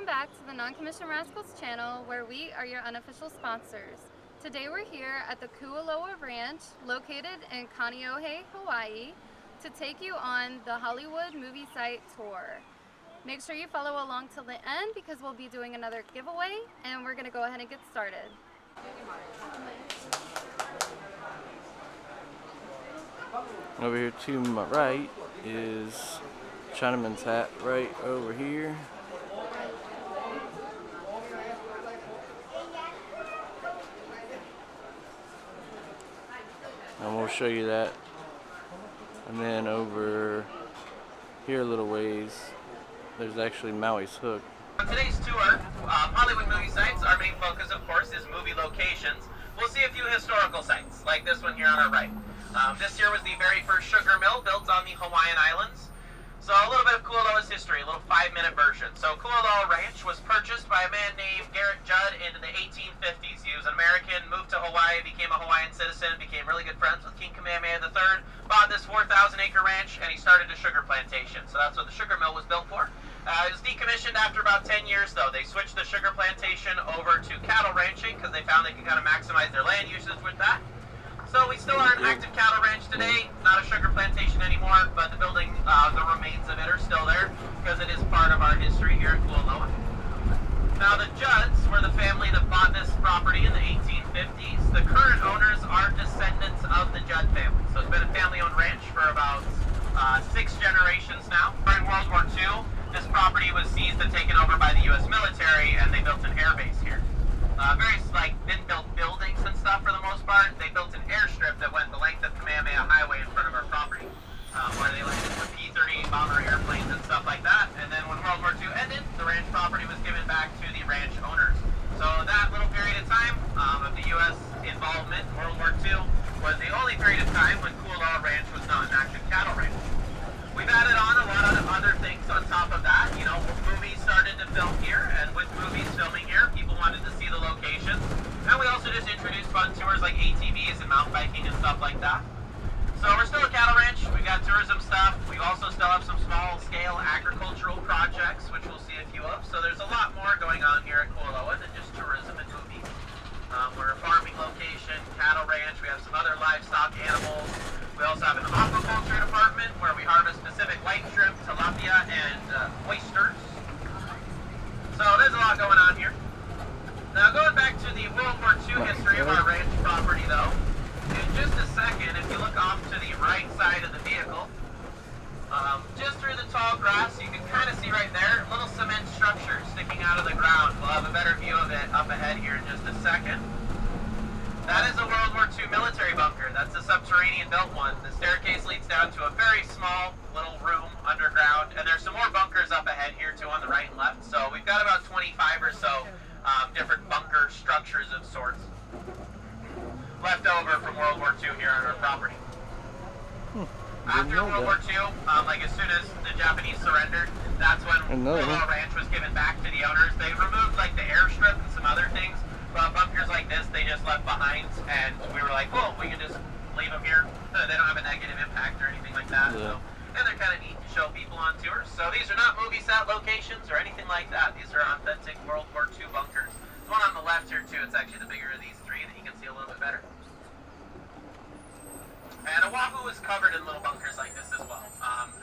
Welcome back to the Non-Commissioned Rascals channel, where we are your unofficial sponsors. Today we're here at the Kualoa Ranch, located in Kaneohe, Hawaii, to take you on the Hollywood movie site tour. Make sure you follow along till the end because we'll be doing another giveaway, and we're going to go ahead and get started. Over here to my right is Chinaman's hat right over here. And we'll show you that. And then over here a little ways, there's actually Maui's Hook. On today's tour, Hollywood movie sites, our main focus, of course, is movie locations. We'll see a few historical sites, like this one here on our right. This here was the very first sugar mill built on the Hawaiian Islands. So a little bit of Kualoa's history, a little 5-minute version. So Kualoa Ranch was purchased by a man named Garrett Judd in the 1850s. He was an American, moved to Hawaii, became a Hawaiian citizen, became really good friends with King Kamehameha III, bought this 4,000-acre ranch, and he started a sugar plantation. So that's what the sugar mill was built for. It was decommissioned after about 10 years, though. They switched the sugar plantation over to cattle ranching because they found they could kind of maximize their land usage with that. So we still are an active cattle ranch today, not a sugar plantation anymore, but the building, the remains of it are still there because it is part of our history here at Kualoa. Now the Judds were the family that bought this property in the 1850s. The current owners are descendants of the Judd family. So it's been a family-owned ranch for about 6 generations now. During World War II, this property was seized and taken over by the U.S. military, and they built an air base here. Various didn't build buildings and stuff for the most part. They built an airstrip that went the length of Kamehameha Highway in front of our property, where they landed the P-38 bomber airplanes and stuff like that. And then when World War II ended, the ranch property was given back to the ranch owners. So that little period of time of the U.S. involvement in World War II was the only period of time when Kualoa Ranch was not an active cattle ranch. We've added on a lot of other things on top of that. You know, movies started to film here, and with movies filming here, people wanted to see the locations. And we also just introduced fun tours like ATVs and mountain biking and stuff like that. So we're still a cattle ranch. We've got tourism stuff. We also still have some small-scale agricultural projects, which we'll see a few of. So there's a lot more going on here at Kualoa than just tourism and movies. We're a farming location, cattle ranch. We have some other livestock animals. We also have an aquaculture department where we harvest Pacific white shrimp, tilapia, and oysters. So there's a lot going on here. Now going back to the World War II history of our ranch property though, in just a second, if you look off to the right side of the vehicle, just through the tall grass, you can kind of see right there, little cement structure sticking out of the ground. We'll have a better view of it up ahead here in just a second. That is a World War II military bunker. That's a subterranean built one. The staircase leads down to a very small little room underground, and there's some more bunkers up ahead here too on the right and left. So we've got about 25 or so different bunker structures of sorts left over from World War II here on our property. After World War II, as soon as the Japanese surrendered, that's when Kualoa Ranch was given back to the owners. They removed the airstrip and some other things. But bunkers like this, they just left behind, and we were like, well, we can just leave them here. They don't have a negative impact or anything like that. Yeah. So, and they're kind of neat to show people on tours. So these are not movie set locations or anything like that. These are authentic World War II bunkers. There's one on the left here, too. It's actually the bigger of these three that you can see a little bit better. And Oahu is covered in little bunkers like this as well.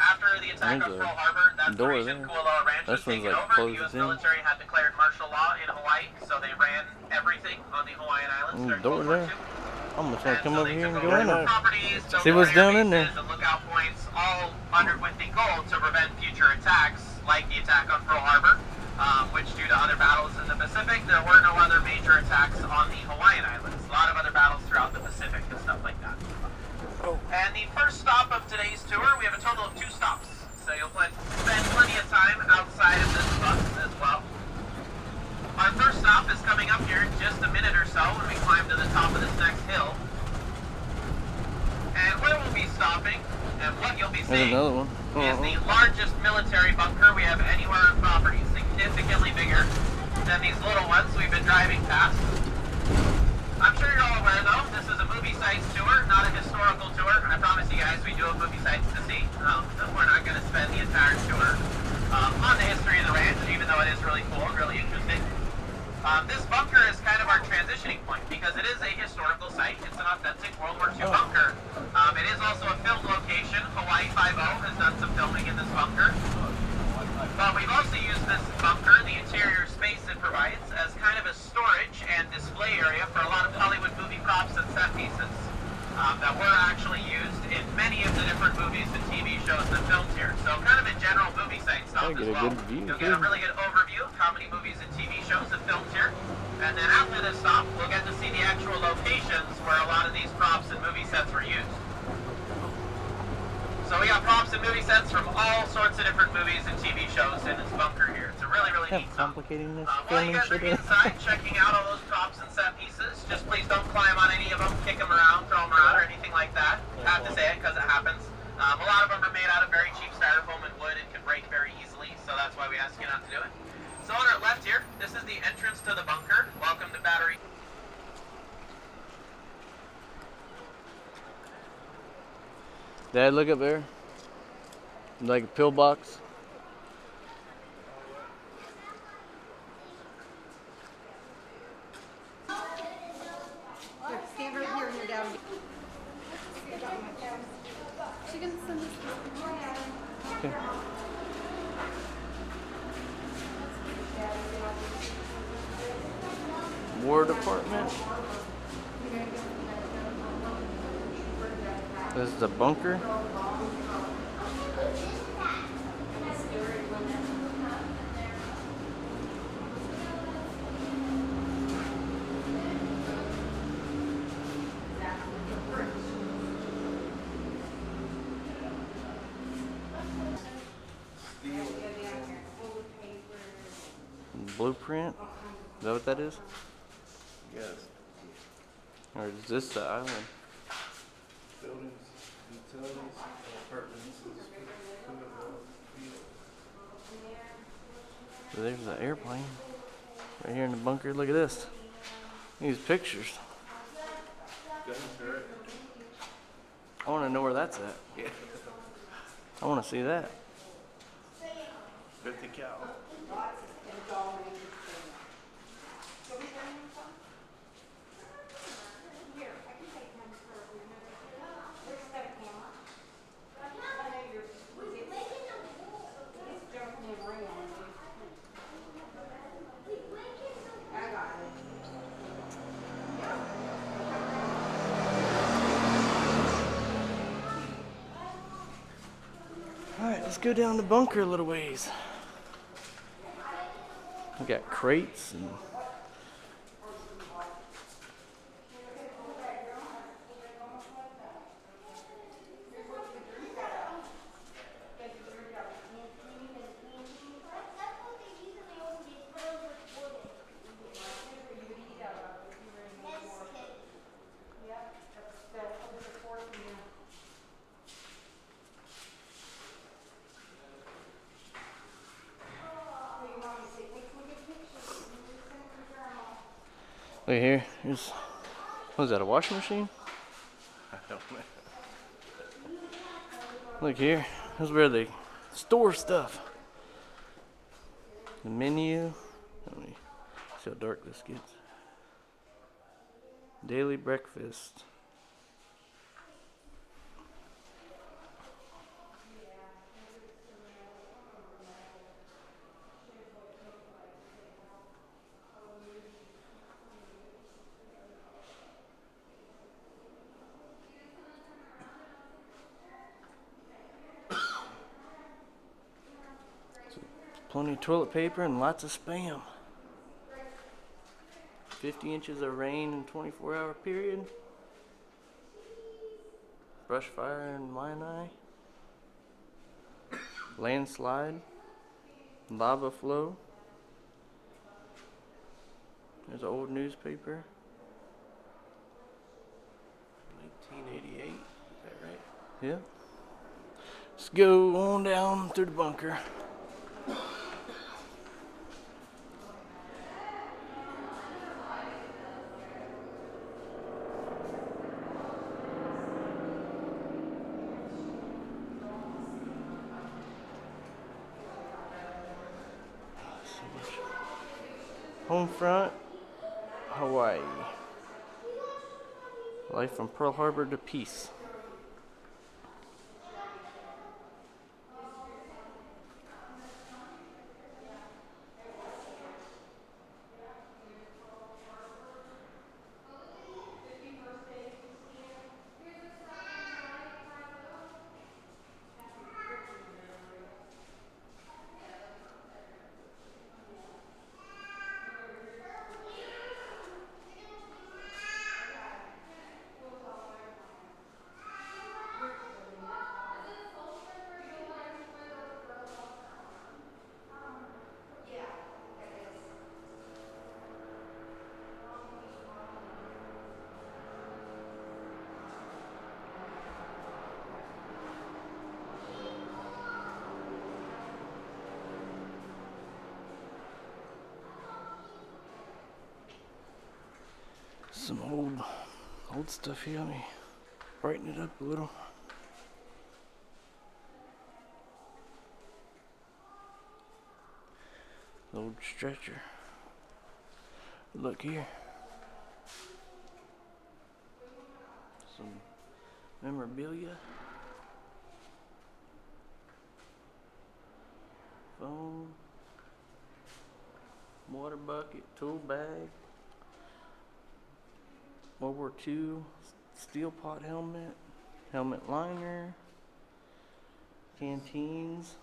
After the attack on Pearl Harbor, that's the reason Kualoa Ranch was taken over. The U.S. military had declared martial law in Hawaii, so they ran everything on the Hawaiian Islands during World War II. I'm gonna try to come over here and go in there. See what's down in there. And lookout points, all with the goal to prevent future attacks, like the attack on Pearl Harbor, which due to other battles in the Pacific, there were no other major attacks on the Hawaiian Islands. A lot of other battles throughout the Pacific and stuff like that. And the first stop of today's tour, we have a total of 2 stops. So you'll spend plenty of time outside of this bus as well. Our first stop is coming up here in just a minute or so when we climb to the top of this next hill. And where we'll be stopping, and what you'll be seeing, is the largest military bunker we have anywhere on property. Significantly bigger than these little ones we've been driving past. I'm sure you're all aware though, this is a movie sites tour, not a historical tour. I promise you guys we do have movie sites to see. We're not going to spend the entire tour on the history of the ranch, even though it is really cool. movies and TV shows and films here. So kind of a general movie site stuff Gotta as get a well. good view You'll get a here. really good overview of how many movies and TV shows and films here. And then after this stop, we'll get to see the actual locations where a lot of these props and movie sets were used. So we got props and movie sets from all sorts of different movies and TV shows in this bunker here. It's a really, really How neat stuff. complicating this While you filming guys are shit is. inside checking out all those props and set pieces, just please don't climb on any of them, kick them around, throw them around, or anything like that. I have to say it because it happens. A lot of them are made out of very cheap styrofoam and wood and can break very easily, so that's why we ask you not to do it. So on our left here, this is the entrance to the bunker. Welcome to Battery. Dad, look up there. Like a pillbox. Here, stand right here and you're down. She can send us this picture. Okay. War Department. This is the bunker. Blueprint. Is that what that is? Yes. Or is this the island? Buildings, utilities, apartments. So there's the airplane. Right here in the bunker. Look at this. These pictures. Guns, right? I want to know where that's at. Yeah. I want to see that. 50 cal. Alright, let's go down the bunker a little ways. We got crates and look here. Here's, what is that, a washing machine? I don't know. Look here. This is where they store stuff. The menu. Let me see how dark this gets. Daily breakfast. Plenty of toilet paper and lots of Spam. 50 inches of rain in 24-hour period. Brush fire in Waianae. Landslide. Lava flow. There's an old newspaper. 1988. Is that right? Yeah. Let's go on down through the bunker. Home front, Hawaii. Life from Pearl Harbor to peace. some old stuff here. Let me brighten it up a little. Old stretcher. Look here. Some memorabilia. Phone. Water bucket. Tool bag. World War II. Steel pot helmet. Helmet liner. Canteens.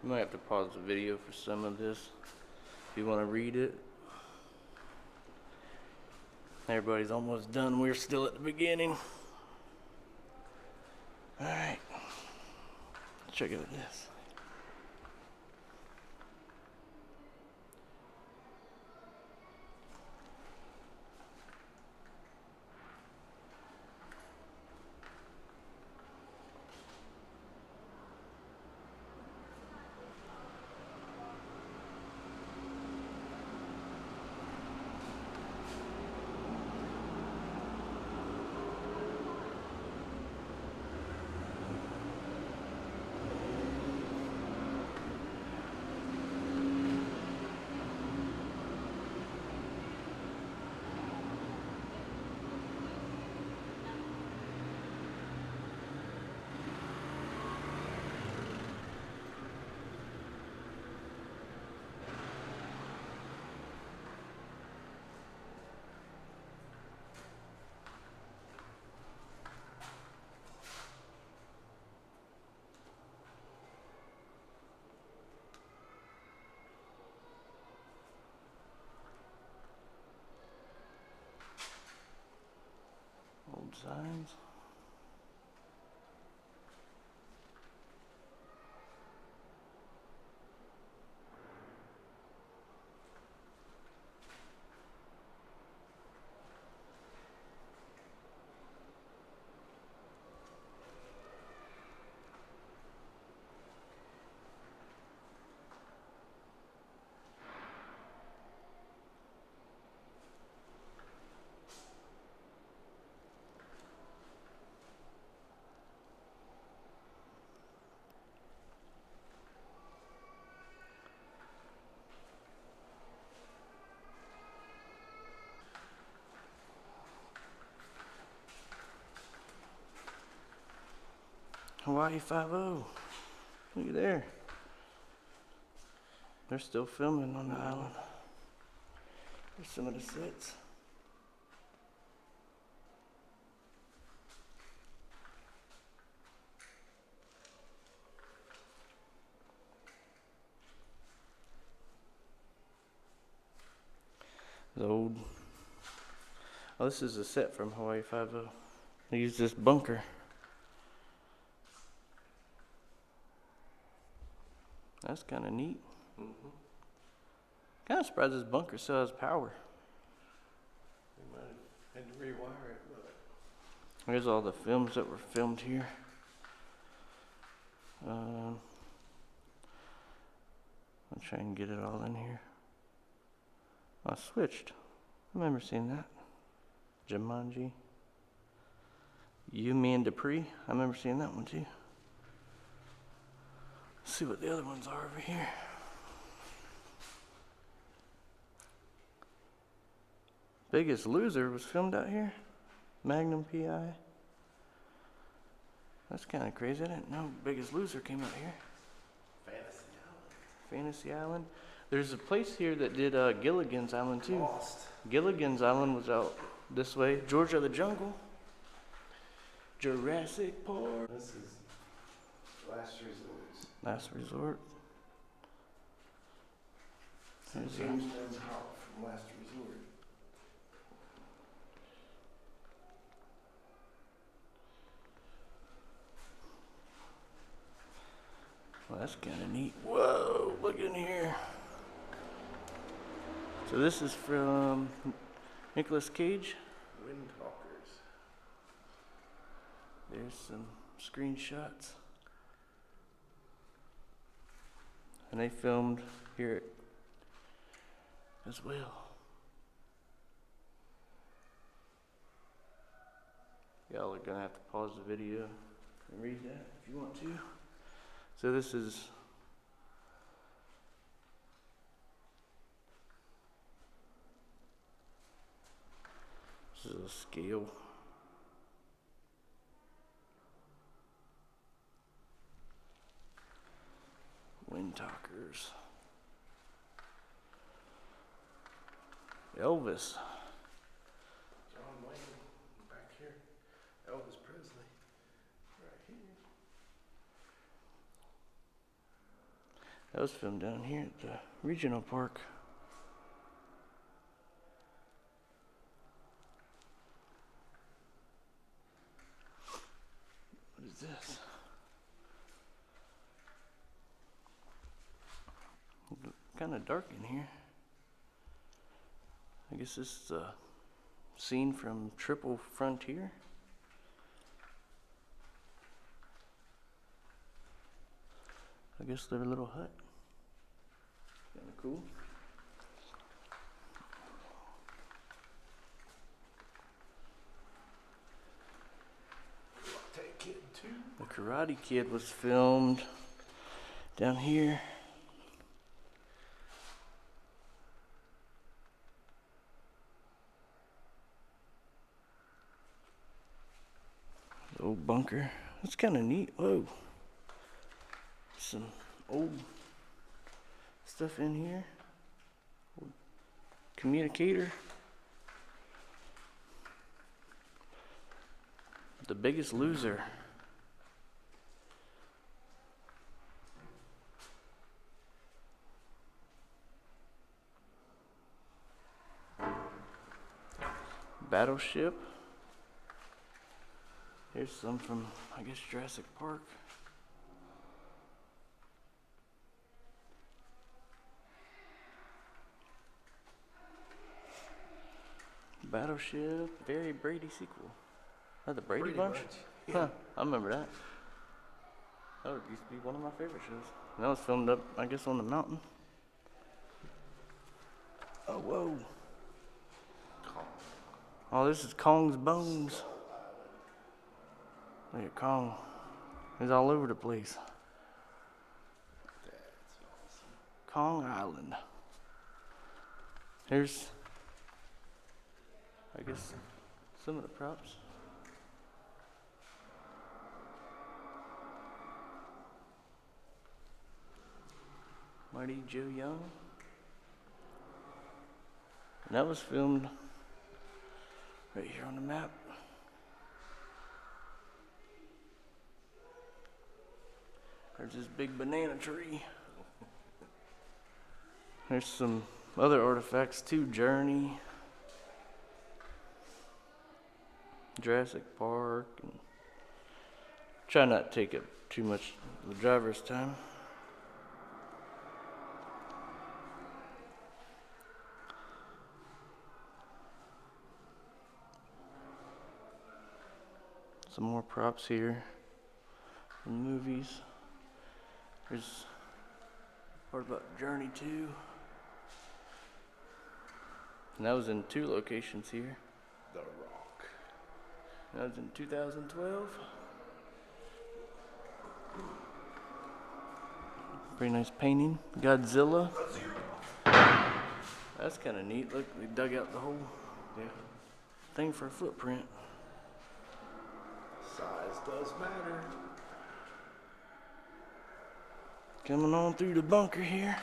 You might have to pause the video for some of this if you want to read it. Everybody's almost done. We're still at the beginning. Alright. Check out this. Old signs. Hawaii 5-0. Look at there. They're still filming on the island. There's some of the sets. The old. Oh, this is a set from Hawaii 5-0. They used this bunker. That's kind of neat. Kind of surprised this bunker still has power. They might have had to rewire it, but Here's all the films that were filmed here. I'll try and get it all in here. I switched. I remember seeing that. Jumanji. You, Me, and Dupree. I remember seeing that one too. Let's see what the other ones are over here. Biggest Loser was filmed out here. Magnum PI. That's kind of crazy. I didn't know Biggest Loser came out here. Fantasy Island. There's a place here that did Gilligan's Island too. Lost. Gilligan's Island was out this way. Georgia the Jungle. Jurassic Park. This is Last Resort. Last Resort. Here's Jamestown Hop from Last Resort. Well, that's kind of neat. Whoa, look in here. So this is from Nicolas Cage. Windtalkers. There's some screenshots. And they filmed here as well. Y'all are gonna have to pause the video and read that if you want to. So this is a scale. Windtalkers. Elvis. John Wayne back here. Elvis Presley right here. That was filmed down here at the regional park. What is this? Kind of dark in here. I guess this is a scene from Triple Frontier. I guess their little hut. Kind of cool. Karate Kid 2. The Karate Kid was filmed down here. The old bunker. That's kind of neat. Whoa. Some old stuff in here. Old communicator. The Biggest Loser. Battleship. Here's some from, I guess, Jurassic Park. Battleship, very Brady sequel. Oh, the Brady Bunch? Yeah. Huh, I remember that. That used to be one of my favorite shows. And that was filmed up, I guess, on the mountain. Oh, whoa. Oh, this is Kong's bones. Look at Kong. He's all over the place. Kong Island. Here's, I guess, some of the props. Mighty Joe Young. And that was filmed right here on the map. There's this big banana tree. There's some other artifacts too. Journey, Jurassic Park. And try not to take up too much of the driver's time. Some more props here from movies. There's part about Journey 2. And that was in 2 locations here. The Rock. That was in 2012. Pretty nice painting. Godzilla. That's kind of neat. Look, they dug out the whole thing for a footprint. Size does matter. Coming on through the bunker here.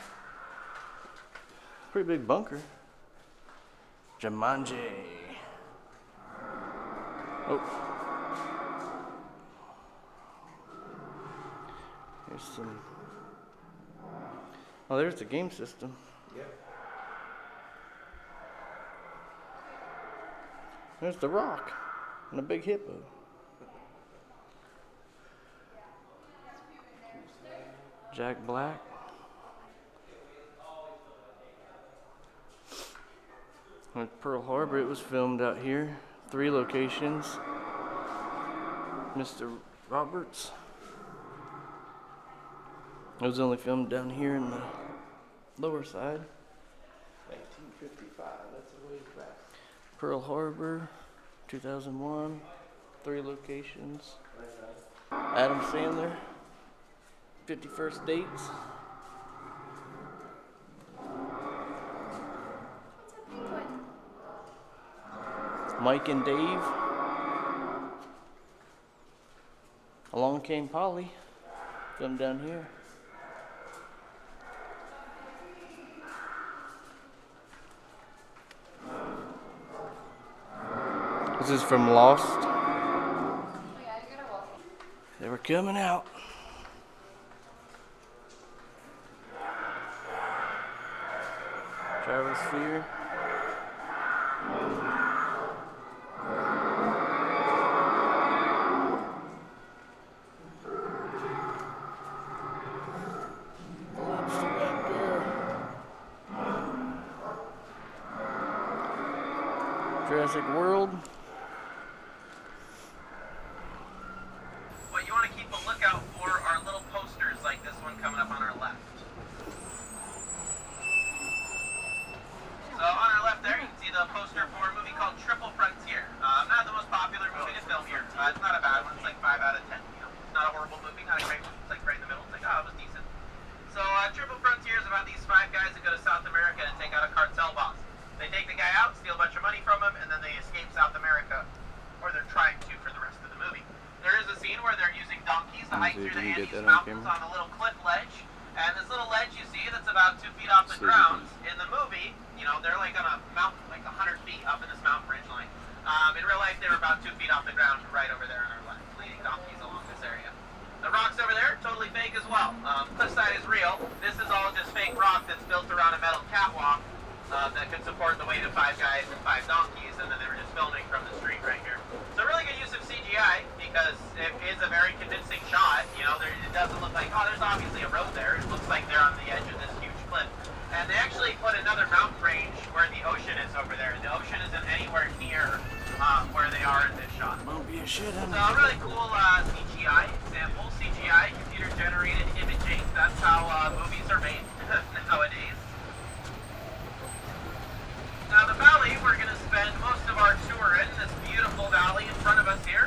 Pretty big bunker. Jumanji. Oh. There's some. Oh, there's the game system. Yep. There's the Rock and a big hippo. Jack Black. With Pearl Harbor, it was filmed out here. 3 locations. Mr. Roberts. It was only filmed down here in the lower side. 1955, that's a ways back. Pearl Harbor, 2001. 3 locations. Adam Sandler, 51st Dates. Mike and Dave. Along Came Polly. Filmed down here. This is from Lost. They were coming out. Travis Fear. Jurassic World. What you want to keep a lookout for are little posters like this one coming up on our left. So on our left there, you can see the poster for a movie called Triple Frontier. Not the most popular movie to film here. It's not a bad one. It's like 5 out of 10. You know, not a horrible movie, not a great one. It's like right in the middle. It's like, oh, it was decent. So Triple Frontier is about these 5 guys that go to South America and take out a cartel boss. They take the guy out, steal a bunch of money from him, and then they escape South America, or they're trying to for the rest of the movie. There is a scene where they're using donkeys to hike through the Andes Mountains on a little cliff ledge, and this little ledge you see that's about 2 feet off the ground, in the movie, you know, they're like on a mountain, like 100 feet up in this mountain ridge line. In real life, they were about 2 feet off the ground right over there on our left, leading donkeys along this area. The rocks over there, totally fake as well. Cliffside is real. This is all just fake rock that's built around a metal catwalk. That could support the weight of 5 guys and 5 donkeys, and then they were just filming from the street right here. So really good use of CGI, because it is a very convincing shot. You know, it doesn't look like, oh, there's obviously a road there. It looks like they're on the edge of this huge cliff. And they actually put another mountain range where the ocean is over there. The ocean isn't anywhere near where they are in this shot. Won't be a shit So a really cool CGI example. CGI, computer-generated imaging. That's how movies are made nowadays. Now the valley we're going to spend most of our tour in, this beautiful valley in front of us here,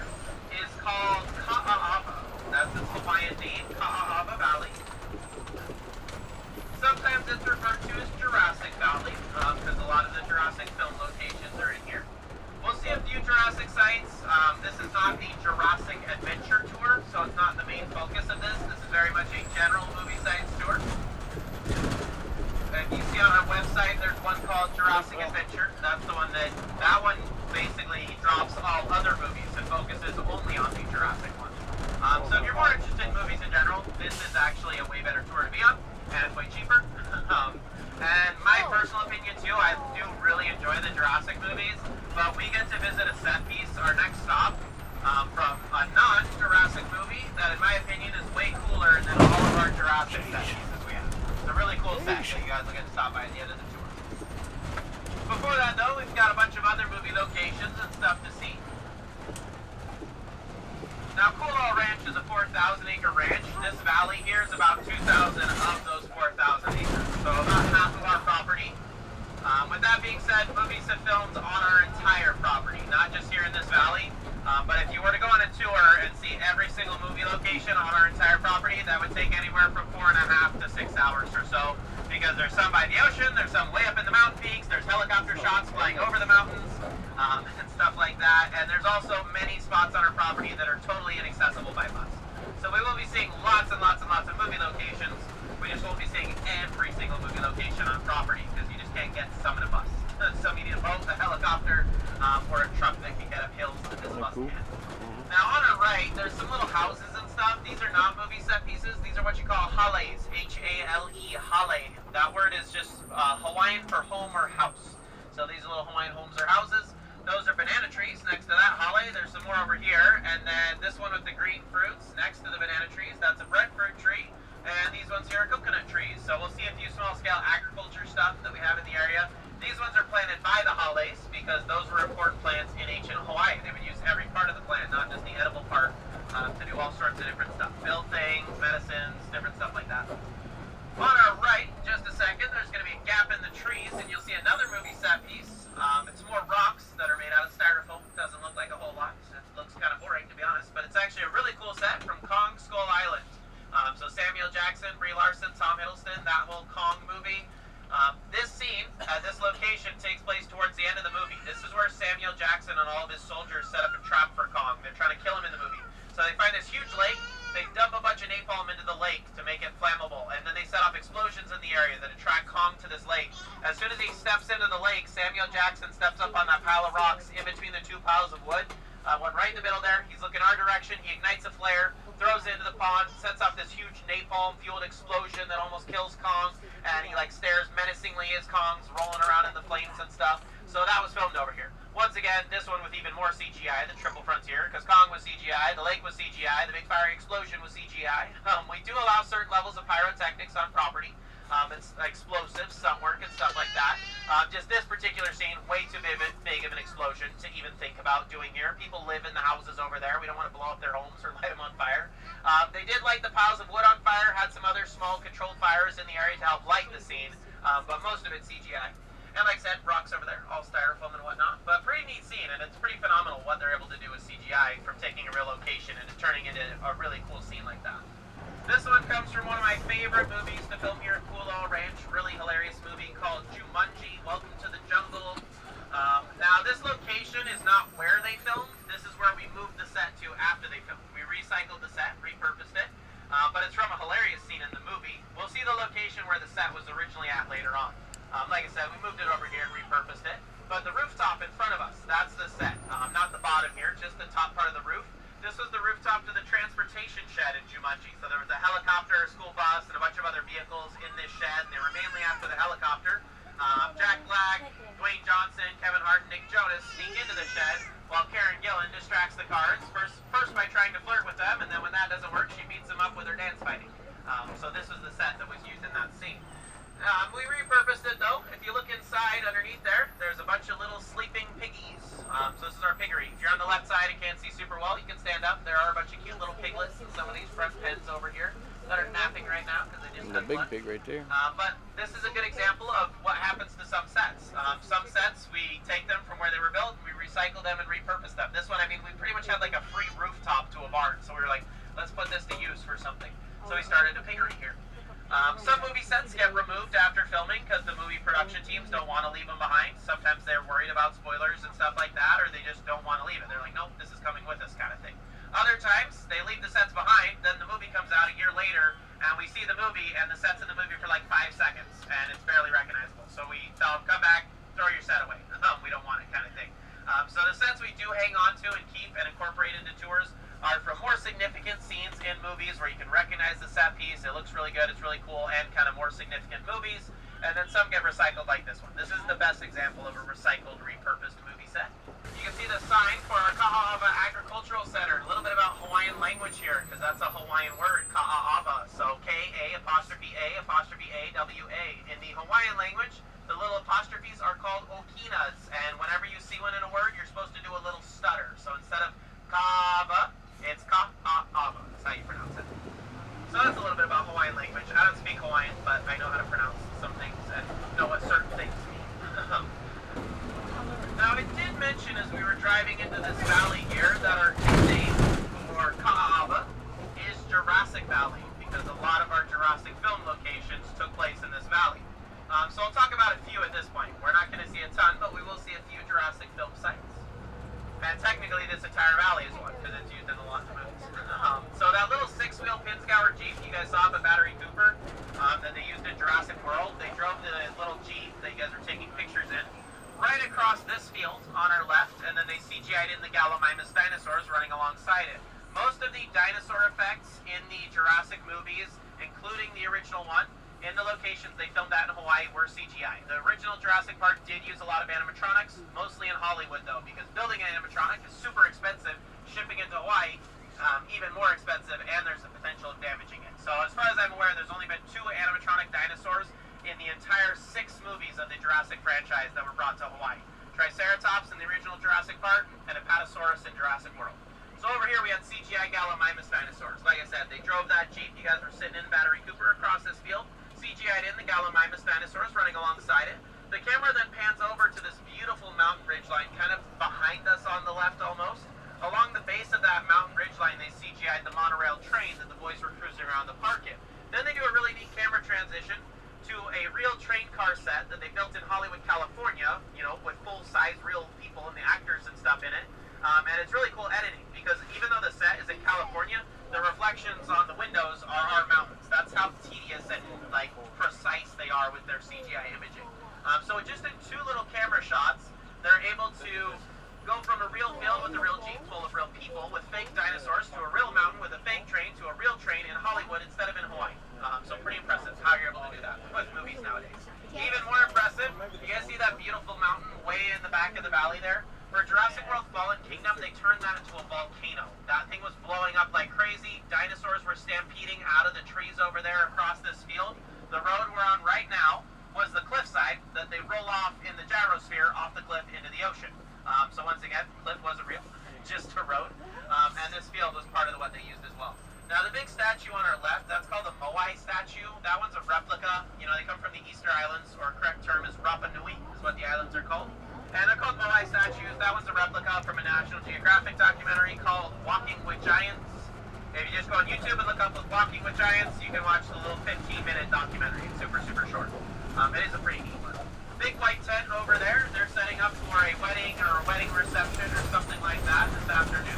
is called Ka'a'ava. That's its Hawaiian name, Ka'a'ava Valley. Sometimes it's referred to as Jurassic Valley, because a lot of the Jurassic film locations are in here. We'll see a few Jurassic sites. This is not a Jurassic adventure tour, so it's not the main focus of this. This is very much a general movie sites tour. If you see on our website, there's one called Jurassic Adventure. That's the one that one basically drops all other movies and focuses only on the Jurassic one. So if you're more interested in movies in general, this is actually a way better tour to be on, and it's way cheaper. And my personal opinion too, I do really enjoy the Jurassic movies, but we get to visit a set piece, our next stop, from a non-Jurassic movie that in my opinion is way cooler than all of our Jurassic set pieces we have. It's a really cool set that you guys will get to stop by at the end of the tour. Before that though, we've got a bunch of other movie locations and stuff to see. Now Kualoa Ranch is a 4,000 acre ranch. This valley here is about 2,000 of those 4,000 acres. So about half of our property. With that being said, movies have filmed on our entire property, not just here in this valley. But if you were to go on a tour and see every single movie location on our entire property, that would take anywhere from 4.5 to 6 hours or so, because there's some by the ocean, there's some way up in the mountain peaks, there's helicopter shots flying over the mountains, and stuff like that. And there's also many spots on our property that are totally inaccessible by bus. So we will be seeing lots and lots and lots of movie locations. We just won't be seeing every single movie location on property, because you just can't get some in a bus. So you need a boat, a helicopter, or a truck that can get up hills that this bus can. Now on our right, there's some little houses and stuff. These are not movie set pieces. These are what you call hales, H-A-L-E, hale. That word is just Hawaiian for home or house. So these are little Hawaiian homes or houses. Those are banana trees next to that hale. There's some more over here. And then this one with the green fruits next to the banana trees, that's a breadfruit tree. And these ones different stuff like that. On our right, in just a second, there's going to be a gap in the trees, and you'll see another movie set piece. It's more rocks that are made out of styrofoam. Doesn't look like a whole lot. It looks kind of boring, to be honest, but it's actually a really cool set from Kong Skull Island. So Samuel Jackson, Brie Larson, Tom Hiddleston, that whole Kong movie. This scene at this location takes place towards the end of the movie. This is where Samuel Jackson and all of his soldiers set up a trap for Kong. They're trying to kill him in the movie. So they find this huge lake. They dump a bunch of napalm into the lake to make it flammable, and then they set off explosions in the area that attract Kong to this lake. As soon as he steps into the lake, Samuel Jackson steps up on that pile of rocks in between the two piles of wood. One right in the middle there. He's looking our direction. He ignites a flare, throws it into the pond, sets off this huge napalm-fueled explosion that almost kills Kong, and he like stares menacingly as Kong's rolling around in the flames and stuff. So that was filmed over here. Once again, this one with even more CGI, the Triple Frontier, because Kong was CGI, the lake was CGI, the big fiery explosion was CGI. We do allow certain levels of pyrotechnics on property. It's explosives, stunt work, and stuff like that. Just this particular scene, way too big of an explosion to even think about doing here. People live in the houses over there. We don't want to blow up their homes or light them on fire. They did light the piles of wood on fire, had some other small controlled fires in the area to help light the scene, but most of it's CGI. And like I said, rocks over there, all styrofoam and whatnot. But pretty neat scene, and it's pretty phenomenal what they're able to do with CGI from taking a real location and turning it into a really cool scene like that. This one comes from one of my favorite movies to film here at Kualoa Ranch. Really hilarious movie called Jumanji, Welcome to the Jungle. Now this location is not where they filmed. This is where we moved the set to after they filmed. We recycled the set, repurposed it, but it's from a hilarious scene in the movie. We'll see the location where the set was originally at later on. Like I said, we moved it over here and repurposed it. But the rooftop in front of us, that's the set. Not the bottom here, just the top part of the roof. This was the rooftop to the transportation shed in Jumanji. So there was a helicopter, a school bus, and a bunch of other vehicles in this shed. And they were mainly after the helicopter. Jack Black, Dwayne Johnson, Kevin Hart, and Nick Jonas sneak into the shed while Karen Gillan distracts the cars. First by trying to flirt with them, and then when that doesn't work, she beats them up with her dance fighting. So this was the set that was used in that scene. We repurposed it though. If you look inside underneath there, there's a bunch of little sleeping piggies. So this is our piggery. If you're on the left side and can't see super well, you can stand up. There are a bunch of cute little piglets in some of these front pens over here that are napping right now because they just The big pig right there. But this is a good example of what happens to some sets. Some sets, we take them from where they were built, we recycle them and repurpose them. This one, I mean, we pretty much had like a free rooftop to a barn. So we were like, let's put this to use for something. So we started a piggery here. Some movie sets get removed after filming because the movie production teams don't want to leave them behind. Sometimes they're worried about spoilers and stuff like that, or they just don't want to leave it. They're like, nope, this is coming with us kind of thing. Other times, they leave the sets behind, then the movie comes out a year later, and we see the movie, and the set's in the movie for like 5 seconds, and it's barely recognizable. So we tell them, come back, throw your set away. We don't want it kind of thing. So the sets we do hang on to and keep and incorporate into tours are from more significant scenes in movies where you can recognize the set piece. It looks really good, it's really cool, and kind of more significant movies. And then some get recycled like this one. This is the best example of a recycled, repurposed movie set. You can see the sign for our Ka'ava Agricultural Center. A little bit about Hawaiian language here, because that's a Hawaiian word, Ka'ava. So K-A''A''A''A'. In the Hawaiian language, the little apostrophes are called okinas. And whenever you see one in a word, you're supposed to do a little stutter. So instead of Ka'ava, it's Ka'ava. That's how you pronounce it. So that's a little bit about Hawaiian language. I don't speak Hawaiian, but I know how to pronounce some things and know what certain things mean. Now, I did mention as we were driving into this valley here that our nickname for Ka'ava is Jurassic Valley, because a lot of our Jurassic film locations took place in this valley. So I'll talk about a few at this point. We're not going to see a ton, but we will see a few Jurassic film sites. And technically this entire valley is one, because it's used in a lot of movies. So that little 6-wheel Pinsgauer Jeep you guys saw up at Battery Cooper, that they used in Jurassic World, they drove the little Jeep that you guys are taking pictures in, right across this field on our left, and then they CGI'd in the Gallimimus dinosaurs running alongside it. Most of the dinosaur effects in the Jurassic movies, including the original one, in the locations they filmed that in Hawaii were CGI. The original Jurassic Park did use a lot of animatronics, mostly in Hollywood though, because building an animatronic is super expensive, shipping it to Hawaii, even more expensive, and there's the potential of damaging it. So as far as I'm aware, there's only been 2 animatronic dinosaurs in the entire 6 movies of the Jurassic franchise that were brought to Hawaii. Triceratops in the original Jurassic Park, and Apatosaurus in Jurassic World. So over here we had CGI Gallimimus dinosaurs. Like I said, they drove that Jeep. You guys were sitting in Battery Cooper across this field. CGI'd in the Gallimimus dinosaurs running alongside it. The camera then pans over to this beautiful mountain ridgeline, kind of behind us on the left almost. Along the base of that mountain ridgeline, they CGI'd the monorail train that the boys were cruising around the park in. Then they do a really neat camera transition to a real train car set that they built in Hollywood, California, you know, with full-size real people and the actors and stuff in it. And it's really cool editing because even though the set is in California, the reflections on the windows are our mountains. That's how tedious and like precise they are with their CGI imaging. So just in 2 little camera shots, they're able to go from a real field with a real Jeep full of real people with fake dinosaurs to a real mountain with a fake train to a real train in Hollywood instead of in Hawaii. So pretty impressive how you're able to do that with movies nowadays. Even more impressive, you guys see that beautiful mountain way in the back of the valley there? For Jurassic World Fallen Kingdom, they turned that into a volcano. That thing was blowing up like crazy. Dinosaurs were stampeding out of the trees over there across this field. The road we're on right now was the cliffside that they roll off in the gyrosphere off the cliff into the ocean. So once again, cliff wasn't real, just a road. And this field was part of what they used as well. Now the big statue on our left, that's called the Moai statue. That one's a replica. You know, they come from the Easter Islands, or correct term is Rapa Nui, is what the islands are called. And they're called Moai statues. That one's a replica from a National Geographic documentary called Walking with Giants. If you just go on YouTube and look up with Walking with Giants, you can watch the little 15-minute documentary. It's super, super short. It is a pretty neat one. Big white tent over there. They're setting up for a wedding or a wedding reception or something like that this afternoon.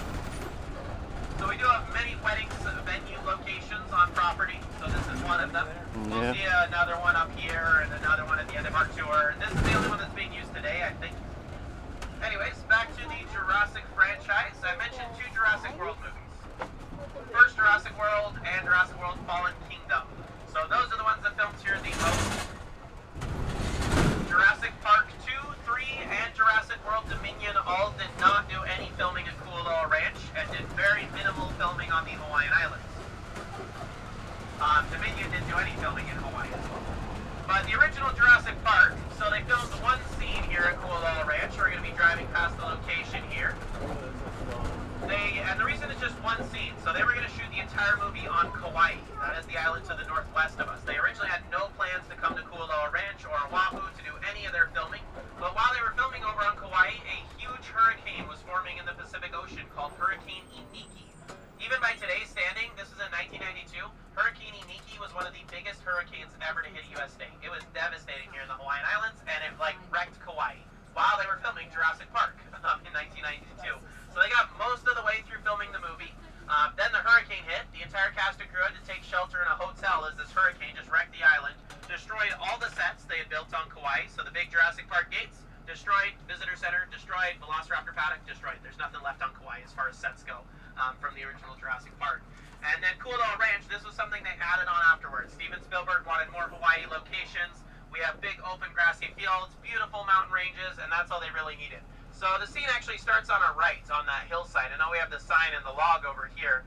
So we do have many wedding venue locations on property. So this is one of them. We'll see another one up here and another one at the end of our tour. This is the only one that's being used today, I think. Anyways, back to the Jurassic franchise. I mentioned 2 Jurassic World movies. First Jurassic World and Jurassic World Fallen Kingdom. So those are the ones that filmed here the most. Jurassic Park 2, 3, and Jurassic World Dominion all did not do any filming at Kualoa Ranch and did very minimal filming on the Hawaiian Islands. Dominion didn't do any filming in Hawaii as well. But the original Jurassic Park, so they filmed one scene here at Kualoa Ranch. We're going to be driving past the location here. And the reason it's just one scene, so they were going to shoot the entire movie on Kauai. That is the island to the northwest of us. They originally had no plans to come to Kualoa Ranch or Oahu to do any of their filming. But while they were filming over on Kauai, a huge hurricane was forming in the Pacific Ocean called Hurricane Iniki. Even by today's standing, this is in 1992, Hurricane Iniki was one of the biggest hurricanes ever to hit a U.S. state. It was devastating here in the Hawaiian Islands, and it like wrecked Kauai while they were filming Jurassic Park in 1992. So they got most of the way through filming the movie. Then the hurricane hit. The entire cast and crew had to take shelter in a hotel as this hurricane just wrecked the island, destroyed all the sets they had built on Kauai. So the big Jurassic Park gates, destroyed. Visitor Center, destroyed. Velociraptor paddock, destroyed. There's nothing left on Kauai as far as sets go from the original Jurassic Park. And then Kualoa Ranch, this was something they added on afterwards. Steven Spielberg wanted more Hawaii locations. We have big open grassy fields, beautiful mountain ranges, and that's all they really needed. So the scene actually starts on our right, on that hillside. I know we have the sign and the log over here,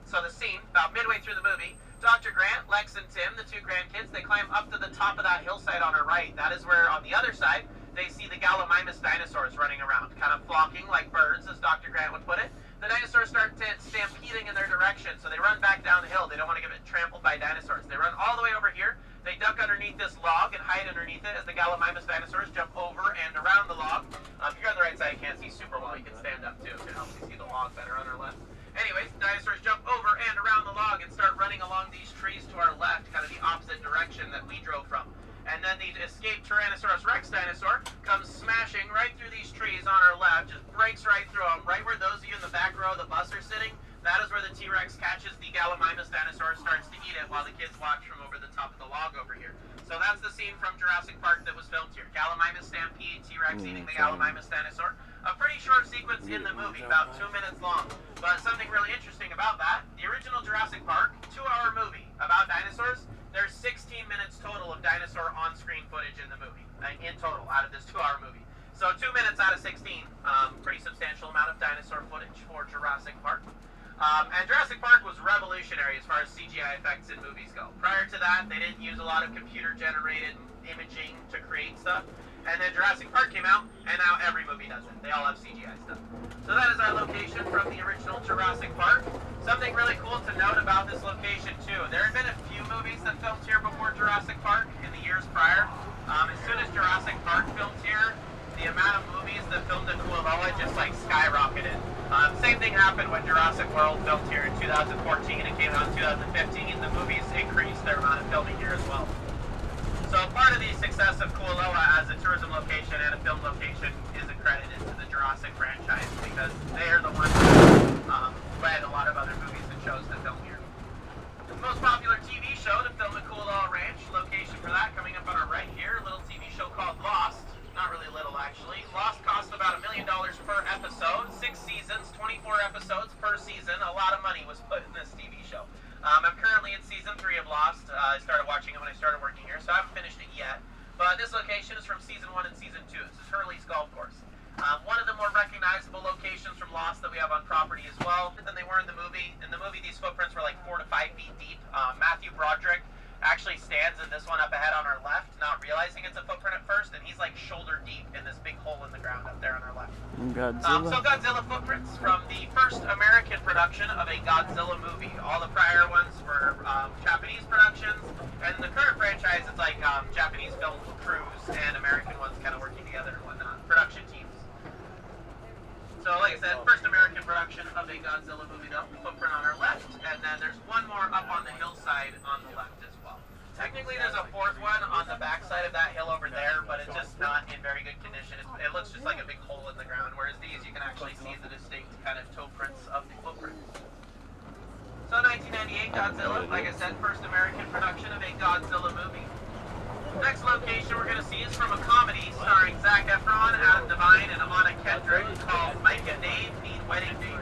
so the scene, about midway through the movie, Dr. Grant, Lex, and Tim, the 2 grandkids, they climb up to the top of that hillside on our right. That is where, on the other side, they see the Gallimimus dinosaurs running around, kind of flocking like birds, as Dr. Grant would put it. The dinosaurs start stampeding in their direction, so they run back down the hill. They don't want to get it trampled by dinosaurs. They run all the way over here. They duck underneath this log and hide underneath it as the Gallimimus dinosaurs jump over and around the log. If you're on the right side, you can't see super well. You can stand up too. It helps you see the log better on our left. Anyways, dinosaurs jump over and around the log and start running along these trees to our left, kind of the opposite direction that we drove from. And then the escaped Tyrannosaurus Rex dinosaur comes smashing right through these trees on our left, just breaks right through them, right where those of you in the back row of the bus are sitting. That is where the T-Rex catches the Gallimimus dinosaur, starts to eat it while the kids watch from over the top of the log over here. So that's the scene from Jurassic Park that was filmed here. Gallimimus stampede, T-Rex eating the Gallimimus dinosaur. A pretty short sequence in the movie, about 2 minutes long. But something really interesting about that, the original Jurassic Park, 2-hour movie about dinosaurs, there's 16 minutes total of dinosaur on-screen footage in the movie, in total, out of this 2-hour movie. So 2 minutes out of 16, pretty substantial amount of dinosaur footage for Jurassic Park. And Jurassic Park was revolutionary as far as CGI effects in movies go. Prior to that, they didn't use a lot of computer-generated imaging to create stuff. And then Jurassic Park came out, and now every movie does it. They all have CGI stuff. So that is our location from the original Jurassic Park. Something really cool to note about this location, too. There had been a few movies that filmed here before Jurassic Park in the years prior. As soon as Jurassic Park filmed here, the amount of movies that filmed in Kualoa just like skyrocketed. Same thing happened when Jurassic World filmed here in 2014. It came out in 2015. The movies increased their amount of filming here as well. So part of the success of Kualoa as a tourism location and a film location is accredited to the Jurassic franchise because they are the ones that led a lot of other movies and shows to film here. The most popular TV show to film at Kualoa Ranch, location for that coming up on our right here, a little TV show called Lost. Not really little, actually. Lost cost about $1 million per episode. 6 seasons, 24 episodes per season. A lot of money was put in this TV show. I'm currently in season 3 of Lost. I started watching it when I started working here, so I haven't finished it yet. But this location is from season 1 and season 2. This is Hurley's Golf Course. One of the more recognizable locations from Lost that we have on property as well than they were in the movie. In the movie, these footprints were like 4 to 5 feet deep. Matthew Broderick actually stands in this one up ahead on our left, not realizing it's a footprint at first, and he's like shoulder deep in this big hole in the ground up there on our left. Godzilla. So Godzilla footprints from the first American production of a Godzilla movie. All the prior ones were Japanese productions, and in the current franchise, it's like Japanese film crews and American ones kind of working together and whatnot. Production teams. So like I said, first American production of a Godzilla movie though, footprint on our left, and then there's one more up on the hillside on the left as well. Technically there's a 4th one on the back side of that hill over there, but it's just not in very good condition. It looks just like a big hole in the ground, whereas these you can actually see the distinct kind of toe prints of the footprint. So 1998 Godzilla, like I said, first American production of a Godzilla movie. Next location we're going to see is from a comedy starring Zac Efron, Adam Devine, and Anna Kendrick called Mike and Dave Need Wedding Dates.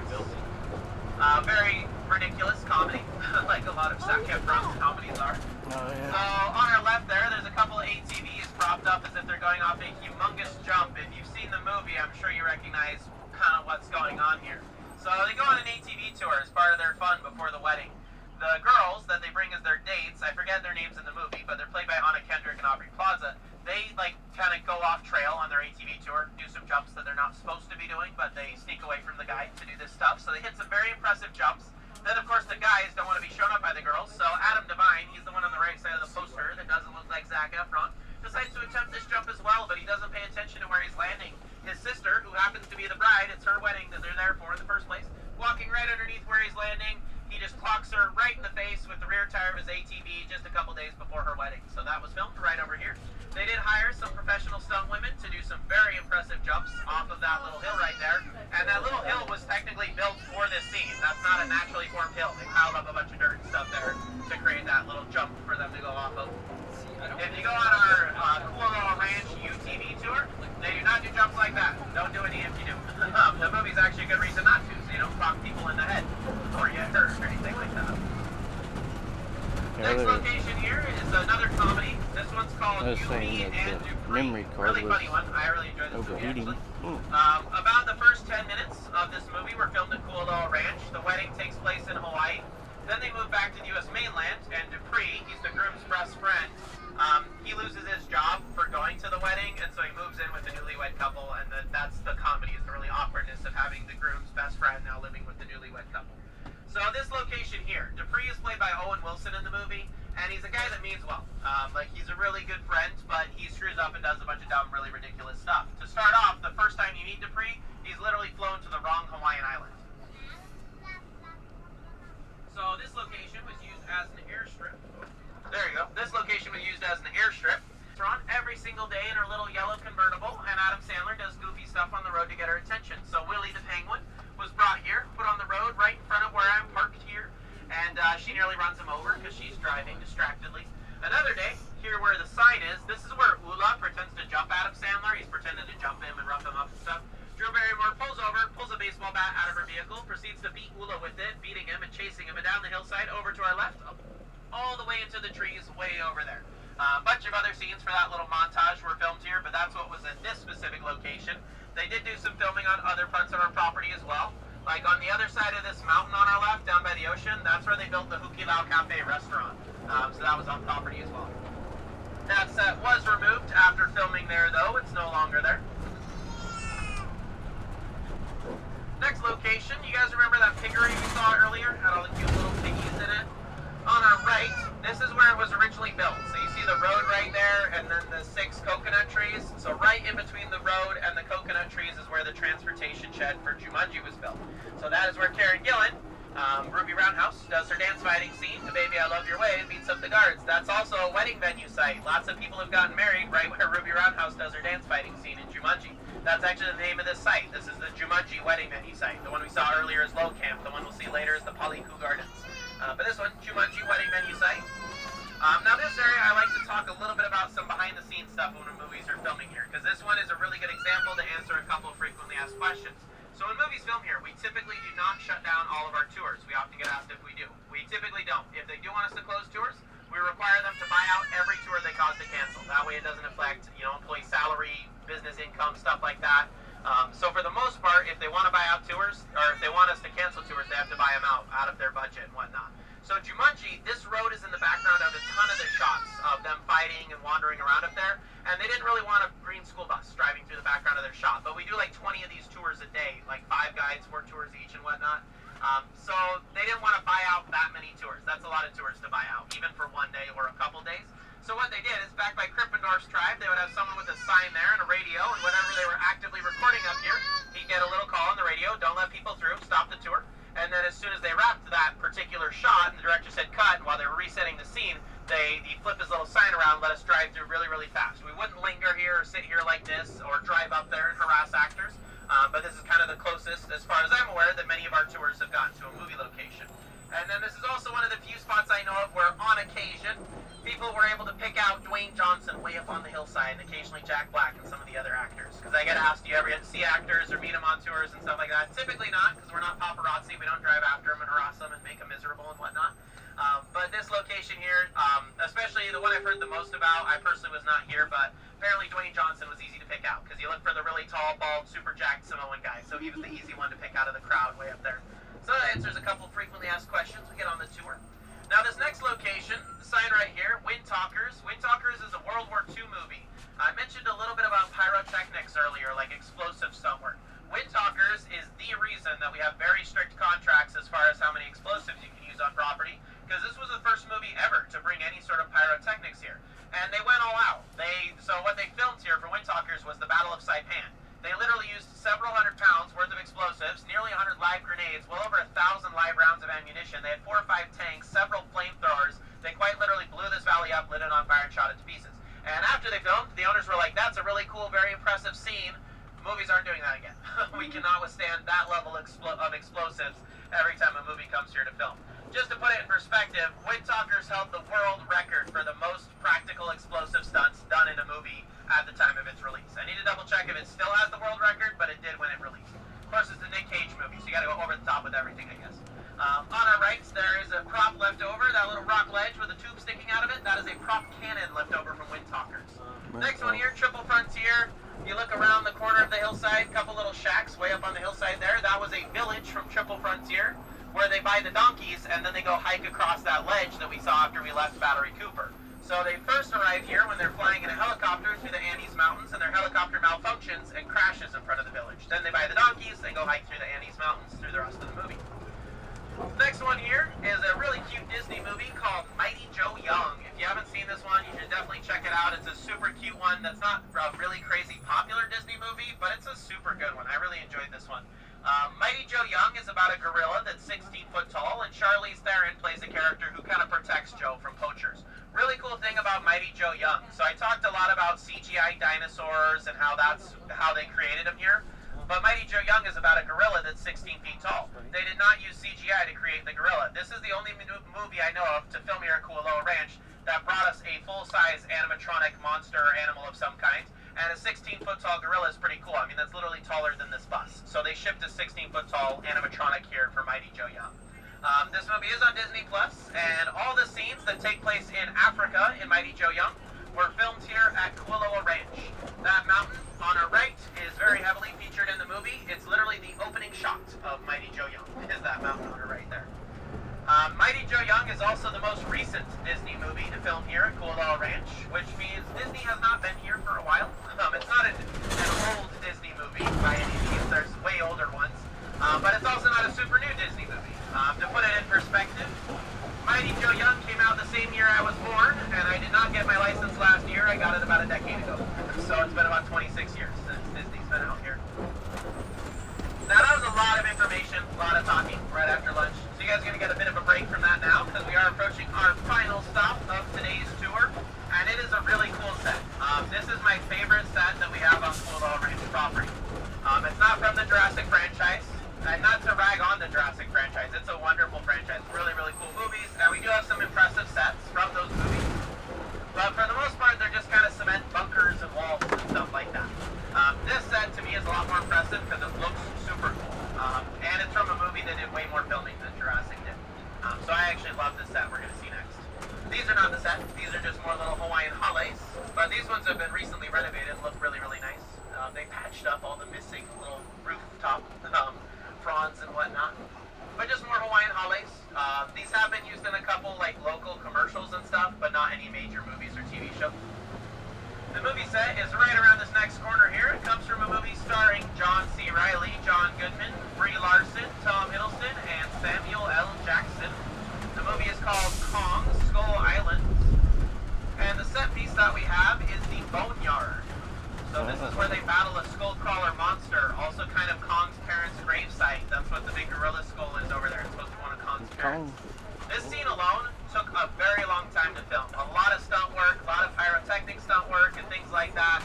Very ridiculous comedy, like a lot of Zac Efron's comedies are. Oh, yeah. So on our left there's a couple of ATVs propped up as if they're going off a humongous jump. If you've seen the movie, I'm sure you recognize kind of what's going on here. So they go on an ATV tour as part of their fun before the wedding. The girls that they bring as their dates, I forget their names in the movie, but they're played by Anna Kendrick and Aubrey Plaza. They like kind of go off trail on their ATV tour, do some jumps that they're not supposed to be doing, but they sneak away from the guide to do this stuff. So they hit some very impressive jumps. Then of course the guys don't want to be shown up by the girls, so Adam Devine, he's the one on the right side of the poster that doesn't look like Zac Efron, decides to attempt this jump as well, but he doesn't pay attention to where he's landing. His sister, who happens to be the bride, it's her wedding that they're there for in the first place, walking right underneath where he's landing. He just clocks her right in the face with the rear tire of his ATV just a couple days before her wedding. So that was filmed right over here. They did hire some professional stunt women to do some very impressive jumps off of that little hill right there. And that little hill was technically built for this scene. That's not a naturally formed hill. They piled up a bunch of dirt and stuff there to create that little jump for them to go off of. If you go on our Kualoa Ranch UTV tour, they do not do jumps like that. Don't do any if you do. The movie's actually a good reason not to, so you don't clock people in the head or get hurt or anything like that. Next location here is another comedy. This one's called Yumi and Dupree. Memory card Really funny one. I really enjoyed this movie actually. About the first 10 minutes of this movie were filmed at Kualoa Ranch. The wedding takes place in Hawaii. Then they move back to the U.S. mainland, and Dupree, he's the groom's best friend. He loses his job for going to the wedding, and so he moves in with the newlywed couple, and that's the comedy, is the really awkwardness of having the groom's best friend now living with the newlywed couple. So this location here, Dupree is played by Owen Wilson in the movie, and he's a guy that means well. Like, he's a really good friend, but he screws up and does a bunch of dumb, really ridiculous stuff. To start off, the first time you meet Dupree, he's literally flown to the wrong Hawaiian island. So this location was used as an airstrip. There you go. This location was used as an airstrip. It's on every single day in her little yellow convertible, and Adam Sandler does goofy stuff on the road to get her attention. So Willie the Penguin was brought here, put on the road right in front of where I'm parked here, and she nearly runs him over because she's driving distractedly. Another day, here where the sign is, this is where Ula pretends to jump Adam Sandler. He's pretending to jump him and rough him up and stuff. Drew Barrymore pulls over, pulls a baseball bat out of her vehicle, proceeds to beat Ula with it, beating him and chasing him, and down the hillside over to our left, all the way into the trees way over there. A bunch of other scenes for that little montage were filmed here, but that's what was in this specific location. They did do some filming on other parts of our property as well. Like on the other side of this mountain on our left, down by the ocean, that's where they built the Hukilau Cafe restaurant. So that was on property as well. That set was removed after filming there, though. It's no longer there. Next location, you guys remember that piggery we saw earlier? Had all the cute little piggies in it. On our right, this is where it was originally built. So you see the road right there, and then the 6 coconut trees. So right in between the road and the coconut trees is where the transportation shed for Jumanji was built. So that is where Karen Gillan, Ruby Roundhouse, does her dance fighting scene to Baby I Love Your Way and beats up the guards. That's also a wedding venue site. Lots of people have gotten married right where Ruby Roundhouse does her dance fighting scene in Jumanji. That's actually the name of this site. This is the Jumanji wedding venue site. The one we saw earlier is Low Camp. The one we'll see later is the Paliku Gardens. But this one, Jumanji wedding venue site. Now this area, I like to talk a little bit about some behind-the-scenes stuff when movies are filming here, because this one is a really good example to answer a couple of frequently asked questions. So when movies film here, we typically do not shut down all of our tours. We often get asked if we do. We typically don't. If they do want us to close tours, we require them to buy out every tour they cause to cancel. That way it doesn't affect, employee salary, business income, stuff like that. So for the most part, if they want to buy out tours, or if they want us to cancel tours, they have to buy them out of their budget and whatnot. So Jumanji, this road is in the background of a ton of the shots of them fighting and wandering around up there, and they didn't really want a green school bus driving through the background of their shot, but we do like 20 of these tours a day, like 5 guides, 4 tours each and whatnot. So they didn't want to buy out that many tours. That's a lot of tours to buy out, even for one day or a couple days. So what they did is, back by Krippendorf's tribe, they would have someone with a sign there and a radio, and whenever they were actively recording up here, he'd get a little call on the radio, don't let people through, stop the tour. And then as soon as they wrapped that particular shot and the director said cut, and while they were resetting the scene, he'd flip his little sign around and let us drive through really, really fast. We wouldn't linger here or sit here like this or drive up there and harass actors, but this is kind of the closest, as far as I'm aware, that many of our tours have gotten to a movie location. And then this is also one of the few spots I know of where, on occasion, people were able to pick out Dwayne Johnson way up on the hillside, and occasionally Jack Black and some of the other actors. Because I get asked, do you ever get to see actors or meet them on tours and stuff like that? Typically not, because we're not paparazzi. We don't drive after them and harass them and make them miserable and whatnot. But this location here, especially the one I've heard the most about, I personally was not here, but apparently Dwayne Johnson was easy to pick out, because you look for the really tall, bald, super jacked Samoan guy. So he was the easy one to pick out of the crowd way up there. So that answers a couple frequently asked questions we get on the tour. Now this next location, the sign right here, Wind Talkers. Wind Talkers is a World War II movie. I mentioned a little bit about pyrotechnics earlier, like explosive stunt work. Wind Talkers is the reason that we have very strict contracts as far as how many explosives you can use on property, because this was the first movie ever to bring any sort of pyrotechnics here. And they went all out. So what they filmed here for Wind Talkers was the Battle of Saipan. They literally used several hundred pounds worth of explosives, nearly 100 live grenades, well over 1,000 live rounds of ammunition. They had 4 or 5 tanks, several flamethrowers. They quite literally blew this valley up, lit it on fire, and shot it to pieces. And after they filmed, the owners were like, that's a really cool, very impressive scene. Movies aren't doing that again. We cannot withstand that level of explosives every time a movie comes here to film. Just to put it in perspective, Wind Talkers held the world record for the most practical explosive stunts done in a movie at the time of its release. I need to double check if it still has the world record, but it did when it released. Of course, it's a Nick Cage movie, so you gotta go over the top with everything, I guess. On our right, there is a prop left over, that little rock ledge with a tube sticking out of it. That is a prop cannon left over from Wind Talkers. Next one here, Triple Frontier. You look around the corner of the hillside, couple little shacks way up on the hillside there. That was a village from Triple Frontier, where they buy the donkeys, and then they go hike across that ledge that we saw after we left Battery Cooper. So they first arrive here when they're flying in a helicopter through the Andes Mountains, and their helicopter malfunctions and crashes in front of the village. Then they buy the donkeys, they go hike through the Andes Mountains through the rest of the movie. Next one here is a really cute Disney movie called Mighty Joe Young. If you haven't seen this one, you should definitely check it out. It's a super cute one that's not a really crazy popular Disney movie, but it's a super good one. I really enjoyed this one. Mighty Joe Young is about a gorilla that's 16 foot tall, and Charlize Theron plays a character who kind of protects Joe from poachers. Really cool thing about Mighty Joe Young. So I talked a lot about CGI dinosaurs and how they created them here. But Mighty Joe Young is about a gorilla that's 16 feet tall. They did not use CGI to create the gorilla. This is the only movie I know of to film here at Kualoa Ranch that brought us a full-size animatronic monster or animal of some kind. And a 16-foot-tall gorilla is pretty cool. I mean, that's literally taller than this bus. So they shipped a 16-foot-tall animatronic here for Mighty Joe Young. This movie is on Disney+, and all the scenes that take place in Africa in Mighty Joe Young were filmed here at Kualoa Ranch. That mountain on our right is very heavily featured in the movie. It's literally the opening shot shot of Mighty Joe Young is that mountain on her right there. Mighty Joe Young is also the most recent Disney movie to film here at Kualoa Ranch, which means Disney has not been here for a while. It's not an old Disney movie by any means. There's way older ones. But it's also not a super new Disney movie. To put it in perspective, Mighty Joe Young came out the same year I was born, and I did not get my license last year. I got it about a decade ago. So it's been about 26 years since Disney's been out here. Now that was a lot of information, a lot of talking right after lunch. So you guys are going to get a bit of a break from that now, because we are approaching our final stop of today's tour, and it is a really cool set. This is my favorite set that we have on Kualoa Ranch property. It's not from the Jurassic franchise, and not to rag on the Jurassic franchise. It's a wonderful franchise, really, really cool movies, and we do have some impressive sets from those movies. But for the most part, they're just kind of cement bunkers and walls and stuff like that. This set to me is a lot more impressive because it looks super cool. And it's from a movie that did way more filming than Jurassic did. So I actually love this set we're going to see next. These are not the set. These are just more little Hawaiian hales. But these ones have been recently renovated and look really, really nice. They patched up all the missing little rooftop fronds and whatnot. But just more Hawaiian hales. These have been used in a couple like local commercials and stuff, but not any major movies or TV shows. The movie set is right around this next corner here. It comes from a movie starring John C. Reilly, John Goodman, Brie Larson, Tom Hiddleston, and Samuel L. Jackson. The movie is called Kong Skull Island. And the set piece that we have is the Boneyard. So this is where they battle a skull crawler monster, also kind of Kong's parents' gravesite. That's what the big gorilla skull is over there. It's supposed to be one of Kong's parents. This scene alone took a very long time to film. A lot of stunt work, a lot of pyrotechnic stunt work, and things like that.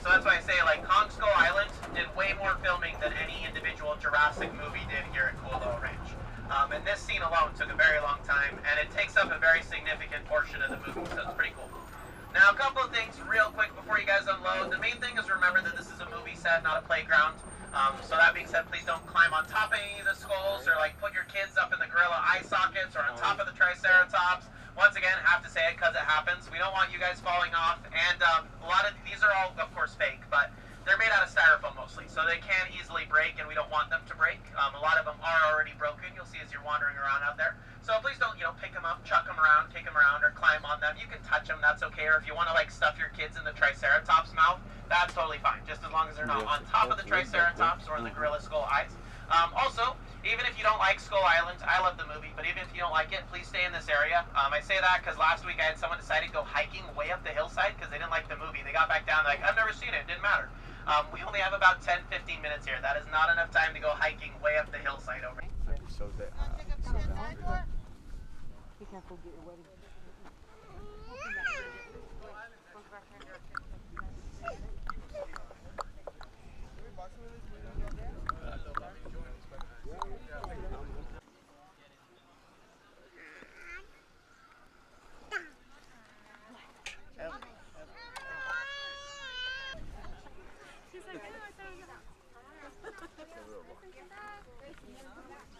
So that's why I say, like, Kong Skull Island did way more filming than any individual Jurassic movie did here at Kualoa Ranch. And this scene alone took a very long time, and it takes up a very significant portion of the movie, so it's pretty cool. Now, a couple of things real quick before you guys unload. The main thing is remember that this is a movie set, not a playground. So that being said, please don't climb on top of any of the skulls or like put your kids up in the gorilla eye sockets or on top of the triceratops. Once again, have to say it because it happens. We don't want you guys falling off. And a lot of these are all, of course, fake, but they're made out of styrofoam mostly, so they can easily break, and we don't want them to break. A lot of them are already broken. You'll see as you're wandering around out there. So please don't, pick them up, chuck them around, kick them around, or climb on them. You can touch them, that's okay. Or if you want to like stuff your kids in the triceratops mouth, that's totally fine, just as long as they're not on top of the triceratops or the gorilla skull eyes. Also, even if you don't like Skull Island, I love the movie, but even if you don't like it, please stay in this area. I say that because last week I had someone decide to go hiking way up the hillside because they didn't like the movie. They got back down, like, I've never seen it, it didn't matter. We only have about 10-15 minutes here. That is not enough time to go hiking way up the hillside over here. Be careful, get your wedding.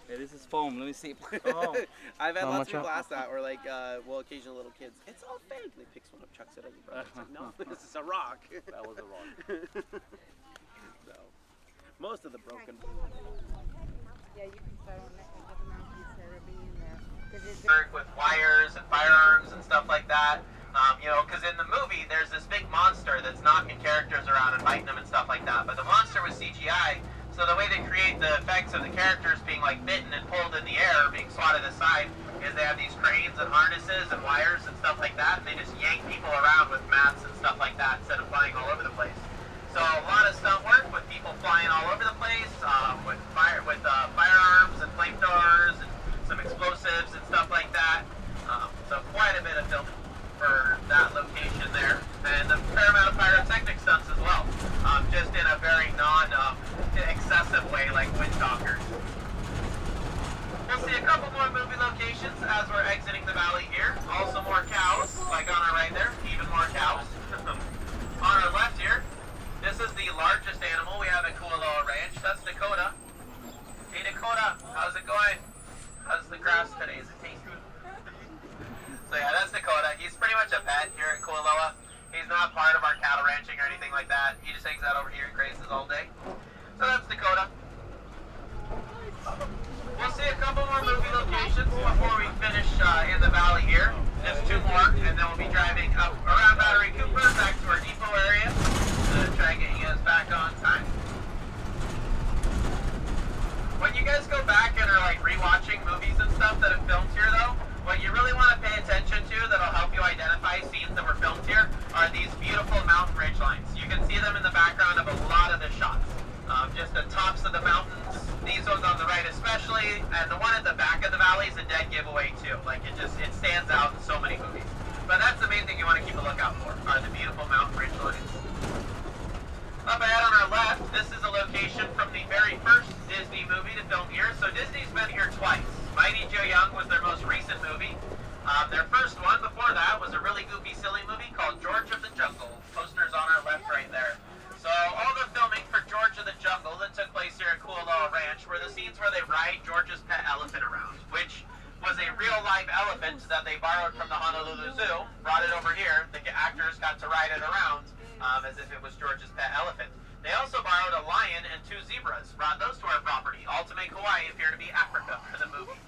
Yeah, this is foam. Let me see. Oh. I've had How lots much of people up? ask that, or like, well, occasional little kids. It's all fake. They picks one up, chucks it at your brother. It's like, no, this is a rock. That was a rock. So, most of the broken. Yeah, you can start on that and have the mountains there be in there. Work with wires and firearms and stuff like that. Because in the movie, there's this big monster that's knocking characters around and biting them and stuff like that. But the monster was CGI, so the way they create the effects of the characters being like bitten and pulled in the air, being swatted aside, is they have these cranes and harnesses and wires and stuff like that, and they just yank people around with mats and stuff like that instead of flying all over the place. So a lot of stunt work with people flying all over the place, with firearms and flamethrowers and some explosives and stuff like that. So quite a bit of filming for that location there, and a fair amount of pyrotechnic stunts as well, just in a very non-excessive way like Windtalkers. We'll see a couple more movie locations as we're exiting the valley here. Also more cows, like on our right there, even more cows. On our left here, this is the largest animal we have at Kualoa Ranch. That's Dakota. Hey Dakota, how's it going? How's the grass today? Is it tasty? So yeah, that's Dakota. He's pretty much a pet here at Kualoa. He's not part of our cattle ranching or anything like that. He just hangs out over here and grazes all day. So that's Dakota. We'll see a couple more movie locations before we finish in the valley here. Just 2 more, and then we'll be driving up around Battery Cooper back to our depot area to try and get you guys back on time. When you guys go back and are like rewatching movies and stuff that have filmed here though, what you really want to pay attention to that'll help you identify scenes that were filmed here are these beautiful mountain ridge lines. You can see them in the background of a lot of the shots. Just the tops of the mountains, these ones on the right especially, and the one at the back of the valley is a dead giveaway too. Like it stands out in so many movies. But that's the main thing you want to keep a lookout for, are the beautiful mountain ridge lines. Up ahead on our left, this is a location from the very first Disney movie to film here. So Disney's been here twice. Mighty Joe Young was their most recent movie. Their first one before that was a really goofy, silly movie called George of the Jungle. Poster's on our left right there. So all the filming for George of the Jungle that took place here at Kualoa Ranch were the scenes where they ride George's pet elephant around, which was a real live elephant that they borrowed from the Honolulu Zoo, brought it over here. The actors got to ride it around as if it was George's pet elephant. They also borrowed a lion and 2 zebras, brought those to our property, all to make Hawaii appear to be Africa for the movie.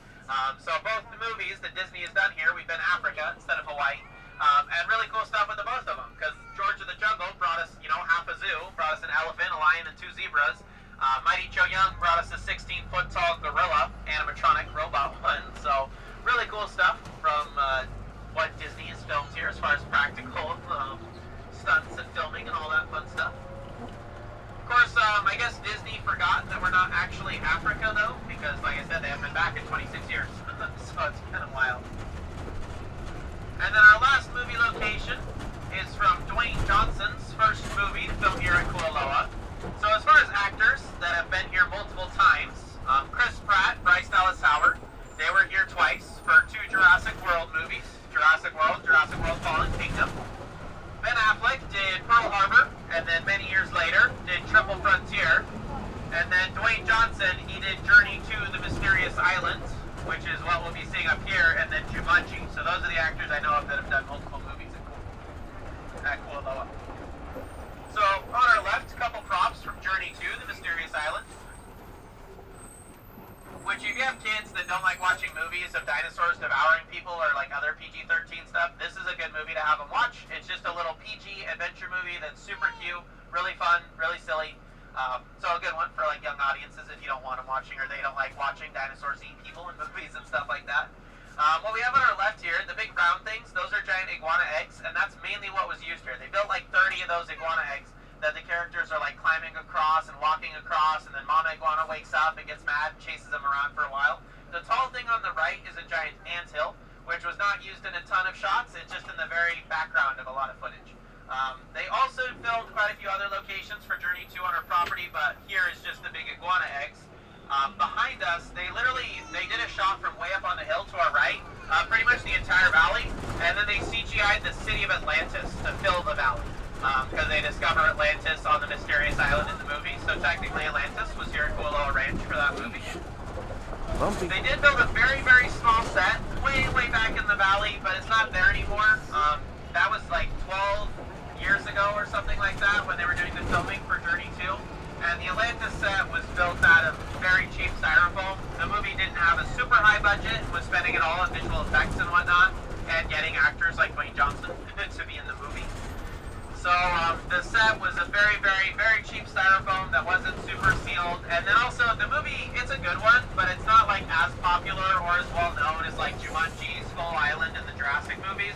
So both the movies that Disney has done here, we've been Africa instead of Hawaii. And really cool stuff with the both of them, because George of the Jungle brought us, half a zoo, brought us an elephant, a lion, and 2 zebras. Mighty Joe Young brought us a 16-foot tall gorilla, animatronic robot one. So really cool stuff from what Disney has filmed here as far as practical stunts and filming and all that fun stuff. Of course, I guess Disney forgot that we're not actually Africa though, because like I said, they haven't been back in 26 years. So it's kind of wild. And then our last movie location is from Dwayne Johnson's first movie filmed here at Kualoa. So as far as actors that have been here multiple times, Chris Pratt, Bryce Dallas Howard, they were here twice for 2 Jurassic World movies. Jurassic World Fallen Kingdom. Ben Affleck did Pearl Harbor, and then many years later did Triple Frontier. And then Dwayne Johnson, he did Journey to the Mysterious Island, which is what we'll be seeing up here, and then Jumanji. So those are the actors I know of that have done multiple movies at Kualoa. So on our left, a couple props from Journey to the Mysterious Island. Which if you have kids that don't like watching movies of dinosaurs devouring people or like other PG-13 stuff, this is a good movie to have them watch. It's just a little PG adventure movie that's super cute, really fun, really silly. So a good one for like young audiences if you don't want them watching or they don't like watching dinosaurs eat people in movies and stuff like that. What we have on our left here, the big brown things, those are giant iguana eggs, and that's mainly what was used here. They built like 30 of those iguana eggs that the characters are like climbing across and walking across, and then Mama Iguana wakes up and gets mad and chases them around for a while. The tall thing on the right is a giant anthill, which was not used in a ton of shots. It's just in the very background of a lot of footage. They also filmed quite a few other locations for Journey 2 on our property, but here is just the big iguana eggs. Behind us, they did a shot from way up on the hill to our right, pretty much the entire valley, and then they CGI'd the city of Atlantis to fill the valley, because they discover Atlantis on the Mysterious Island in the movie. So technically Atlantis was here at Kualoa Ranch for that movie. Bumpy. They did build a very, very small set way back in the valley, but it's not there anymore. That was like 12 years ago or something like that when they were doing the filming for Journey 2. And the Atlantis set was built out of very cheap styrofoam. The movie didn't have a super high budget, was spending it all on visual effects and whatnot, and getting actors like Dwayne Johnson to be in the movie. So the set was a very, very, very cheap styrofoam that wasn't super sealed. And then also the movie, it's a good one, but it's not like as popular or as well known as like Jumanji, Skull Island, and the Jurassic movies.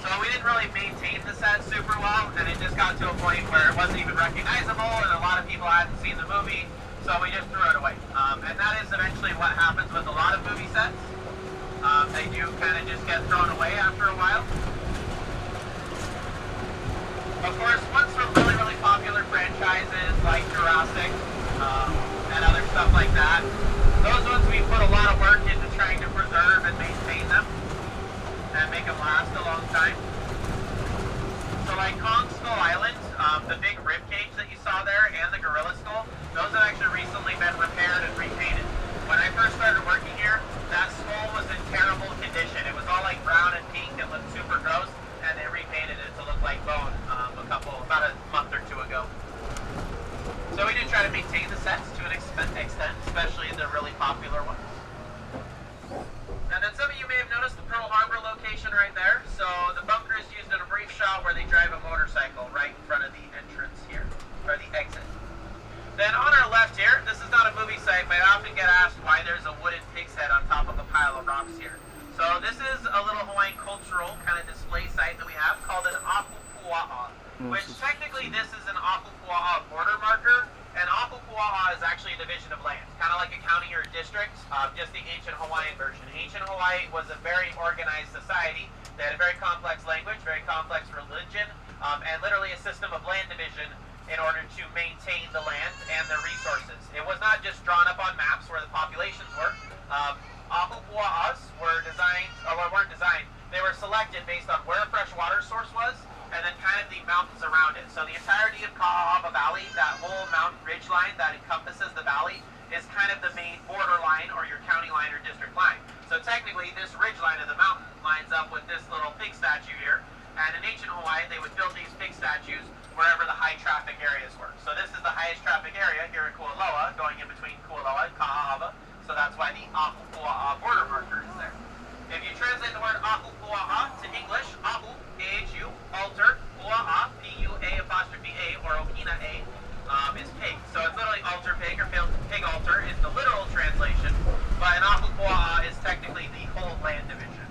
So we didn't really maintain the set super well, and it just got to a point where it wasn't even recognizable, and a lot of people hadn't seen the movie, so we just threw it away. And that is eventually what happens with a lot of movie sets. They do kind of just get thrown away after a while. Of course, ones from really, really popular franchises like Jurassic and other stuff like that, those ones we put a lot of work into trying to preserve and maintain them and make them last a long time. So like Kong Skull Island, the big rib cage that you saw there and the gorilla skull, those have actually recently been repaired and repainted. When I first started working here, that skull was in terrible condition. It was all like brown and pink and looked kind of display site that we have called an Apupua'a, which technically this is an Apupua'a border marker, and Apupua'a is actually a division of land, kind of like a county or a district, just the ancient Hawaiian version. Ancient Hawaii was a very organized society. They had a very complex language, very complex religion, and literally a system of land division in order to maintain the land and the resources. It was not just drawn up on maps where the populations were. Apupua'as were designed, or weren't designed, they were selected based on where a fresh water source was, and then kind of the mountains around it. So the entirety of Ka'ahava Valley, that whole mountain ridge line that encompasses the valley, is kind of the main border line or your county line or district line. So technically this ridge line of the mountain lines up with this little pig statue here, and in ancient Hawaii they would build these pig statues wherever the high traffic areas were. So this is the highest traffic area here in Kualoa, going in between Kualoa and Ka'ahava. So that's why the Apupua'a border marker is there. If you translate the word Apupua'a to English, Apu, A-H-U, altar, Pua'a, P-U-A'-A, or Okina-A, is pig. So it's literally altar pig, or pig altar is the literal translation, but an Apupua'a is technically the whole land division.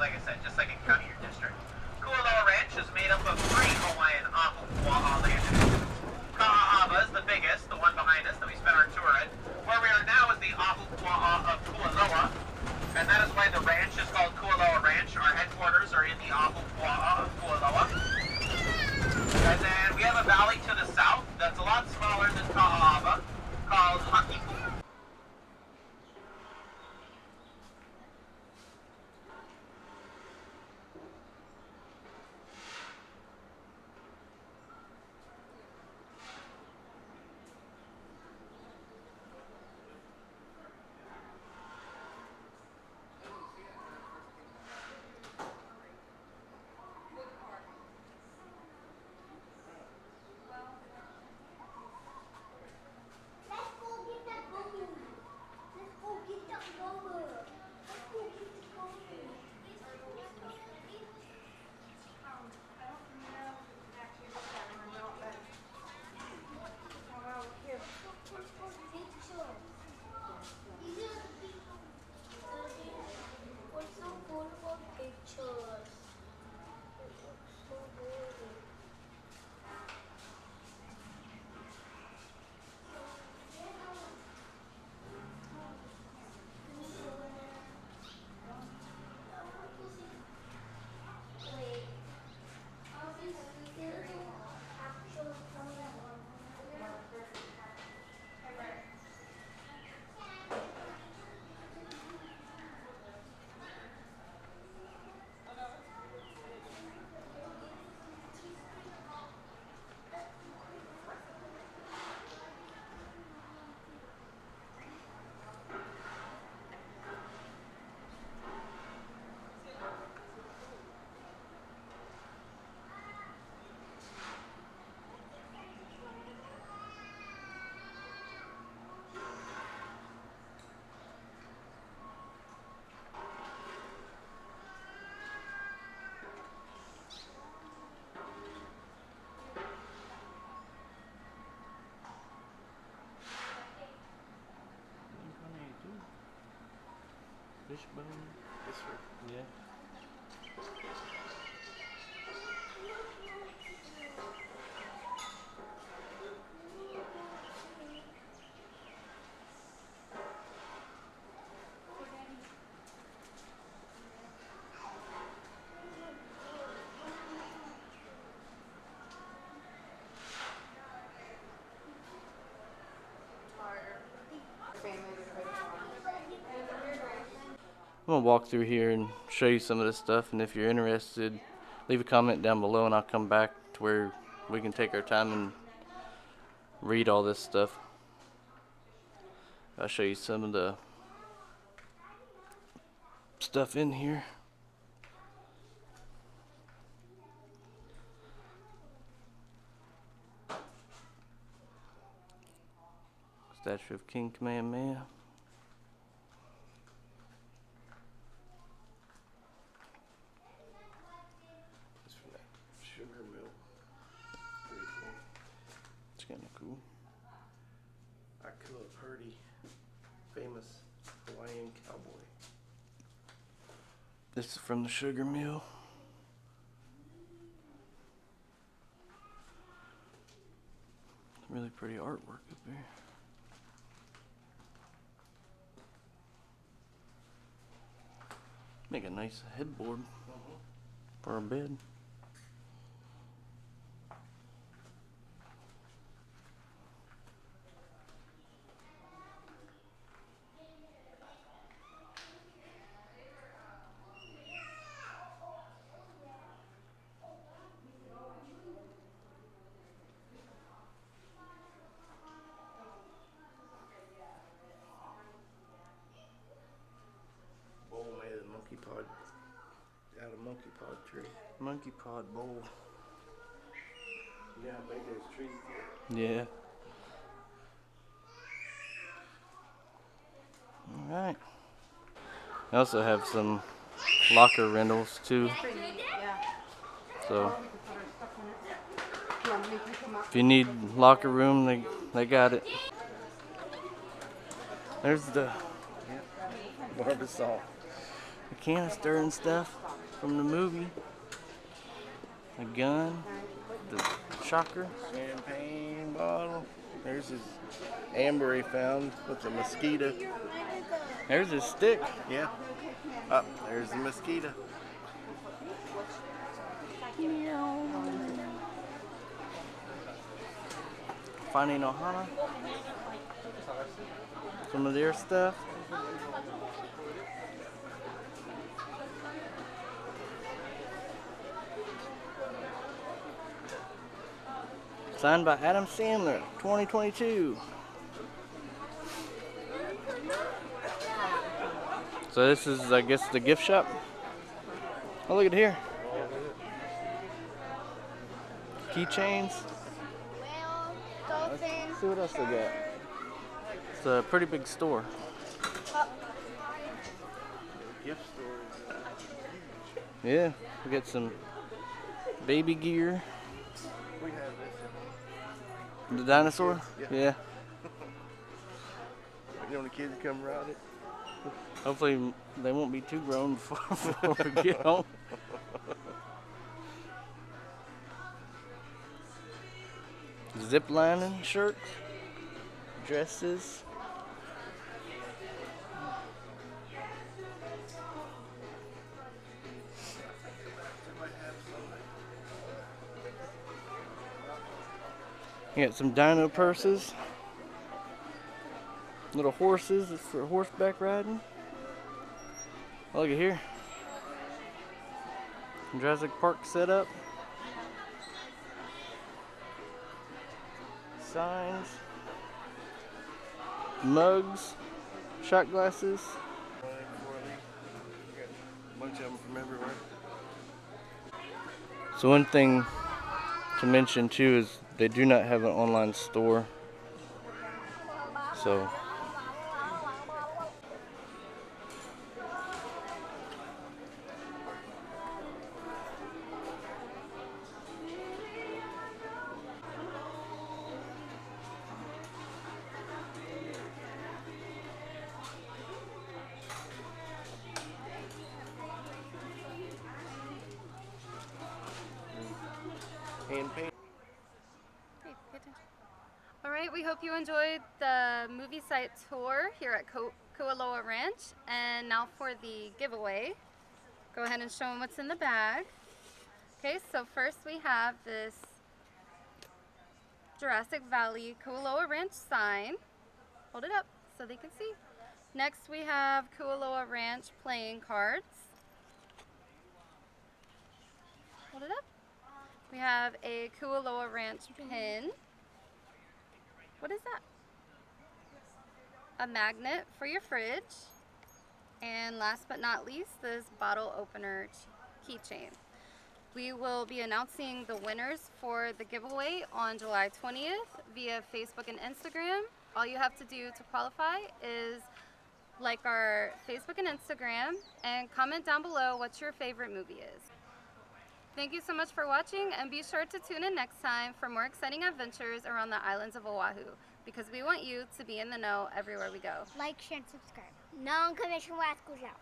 Like I said, just like a county or district. Kualoa Ranch is made up of 3 Hawaiian Apupua'a land divisions. Ka'ahava is the biggest, the one behind us that we spent our tour at. Where we are now is the Apupua'a of Kualoa, and that is why the ranch is called Kualoa Ranch. Our headquarters are in the Apupua'a of Kualoa. And then we have a valley to the south that's a lot smaller than Ka'ahava, called Hakipu. Fishbone? Yes, sir. Yeah. I'm gonna walk through here and show you some of this stuff, and if you're interested, leave a comment down below and I'll come back to where we can take our time and read all this stuff. I'll show you some of the stuff in here. Statue of King Kamehameha. It's from that sugar mill. Pretty cool. It's kind of cool. Akua Purdy, famous Hawaiian cowboy. This is from the sugar mill. pretty artwork up there. Make a nice headboard for a bed. Bowl made of monkey pod, out of monkey pod tree. Monkey pod bowl. Yeah, I think there's trees Yeah. Alright. I also have some locker rentals too. So if you need locker room, they got it. There's the Barbasol. canister and stuff from the movie. A gun, the shocker. Champagne bottle. There's his amber he found with the mosquito. There's his stick. Yeah. Up there's the mosquito. Finding Ohana. Some of their stuff. Signed by Adam Sandler, 2022. So this is, I guess, the gift shop. Oh, look at here. Keychains. Let's see what else they got. It's a pretty big store. Gift store. Yeah, we got some baby gear. We have this. The dinosaur? Yeah. You know when the kids come ride it? Hopefully they won't be too grown before we get home. Zip lining shirts, dresses. You got some dino purses, little horses for horseback riding. Oh, look at here. Jurassic Park setup. Signs. Mugs. Shot glasses. A bunch of them from everywhere. So one thing to mention too is they do not have an online store. So Hand paint. Hey, pay attention. All right, we hope you enjoyed the movie site tour here at Kualoa Ranch. And now for the giveaway. Go ahead and show them what's in the bag. Okay, so first we have this Jurassic Valley Kualoa Ranch sign. Hold it up so they can see. Next we have Kualoa Ranch playing cards. Hold it up. We have a Kualoa Ranch pin. What is that? A magnet for your fridge. And last but not least, this bottle opener keychain. We will be announcing the winners for the giveaway on July 20th via Facebook and Instagram. All you have to do to qualify is like our Facebook and Instagram and comment down below what your favorite movie is. Thank you so much for watching, and be sure to tune in next time for more exciting adventures around the islands of Oahu, because we want you to be in the know everywhere we go. Like, share, and subscribe. Non-commissioned Rascals out.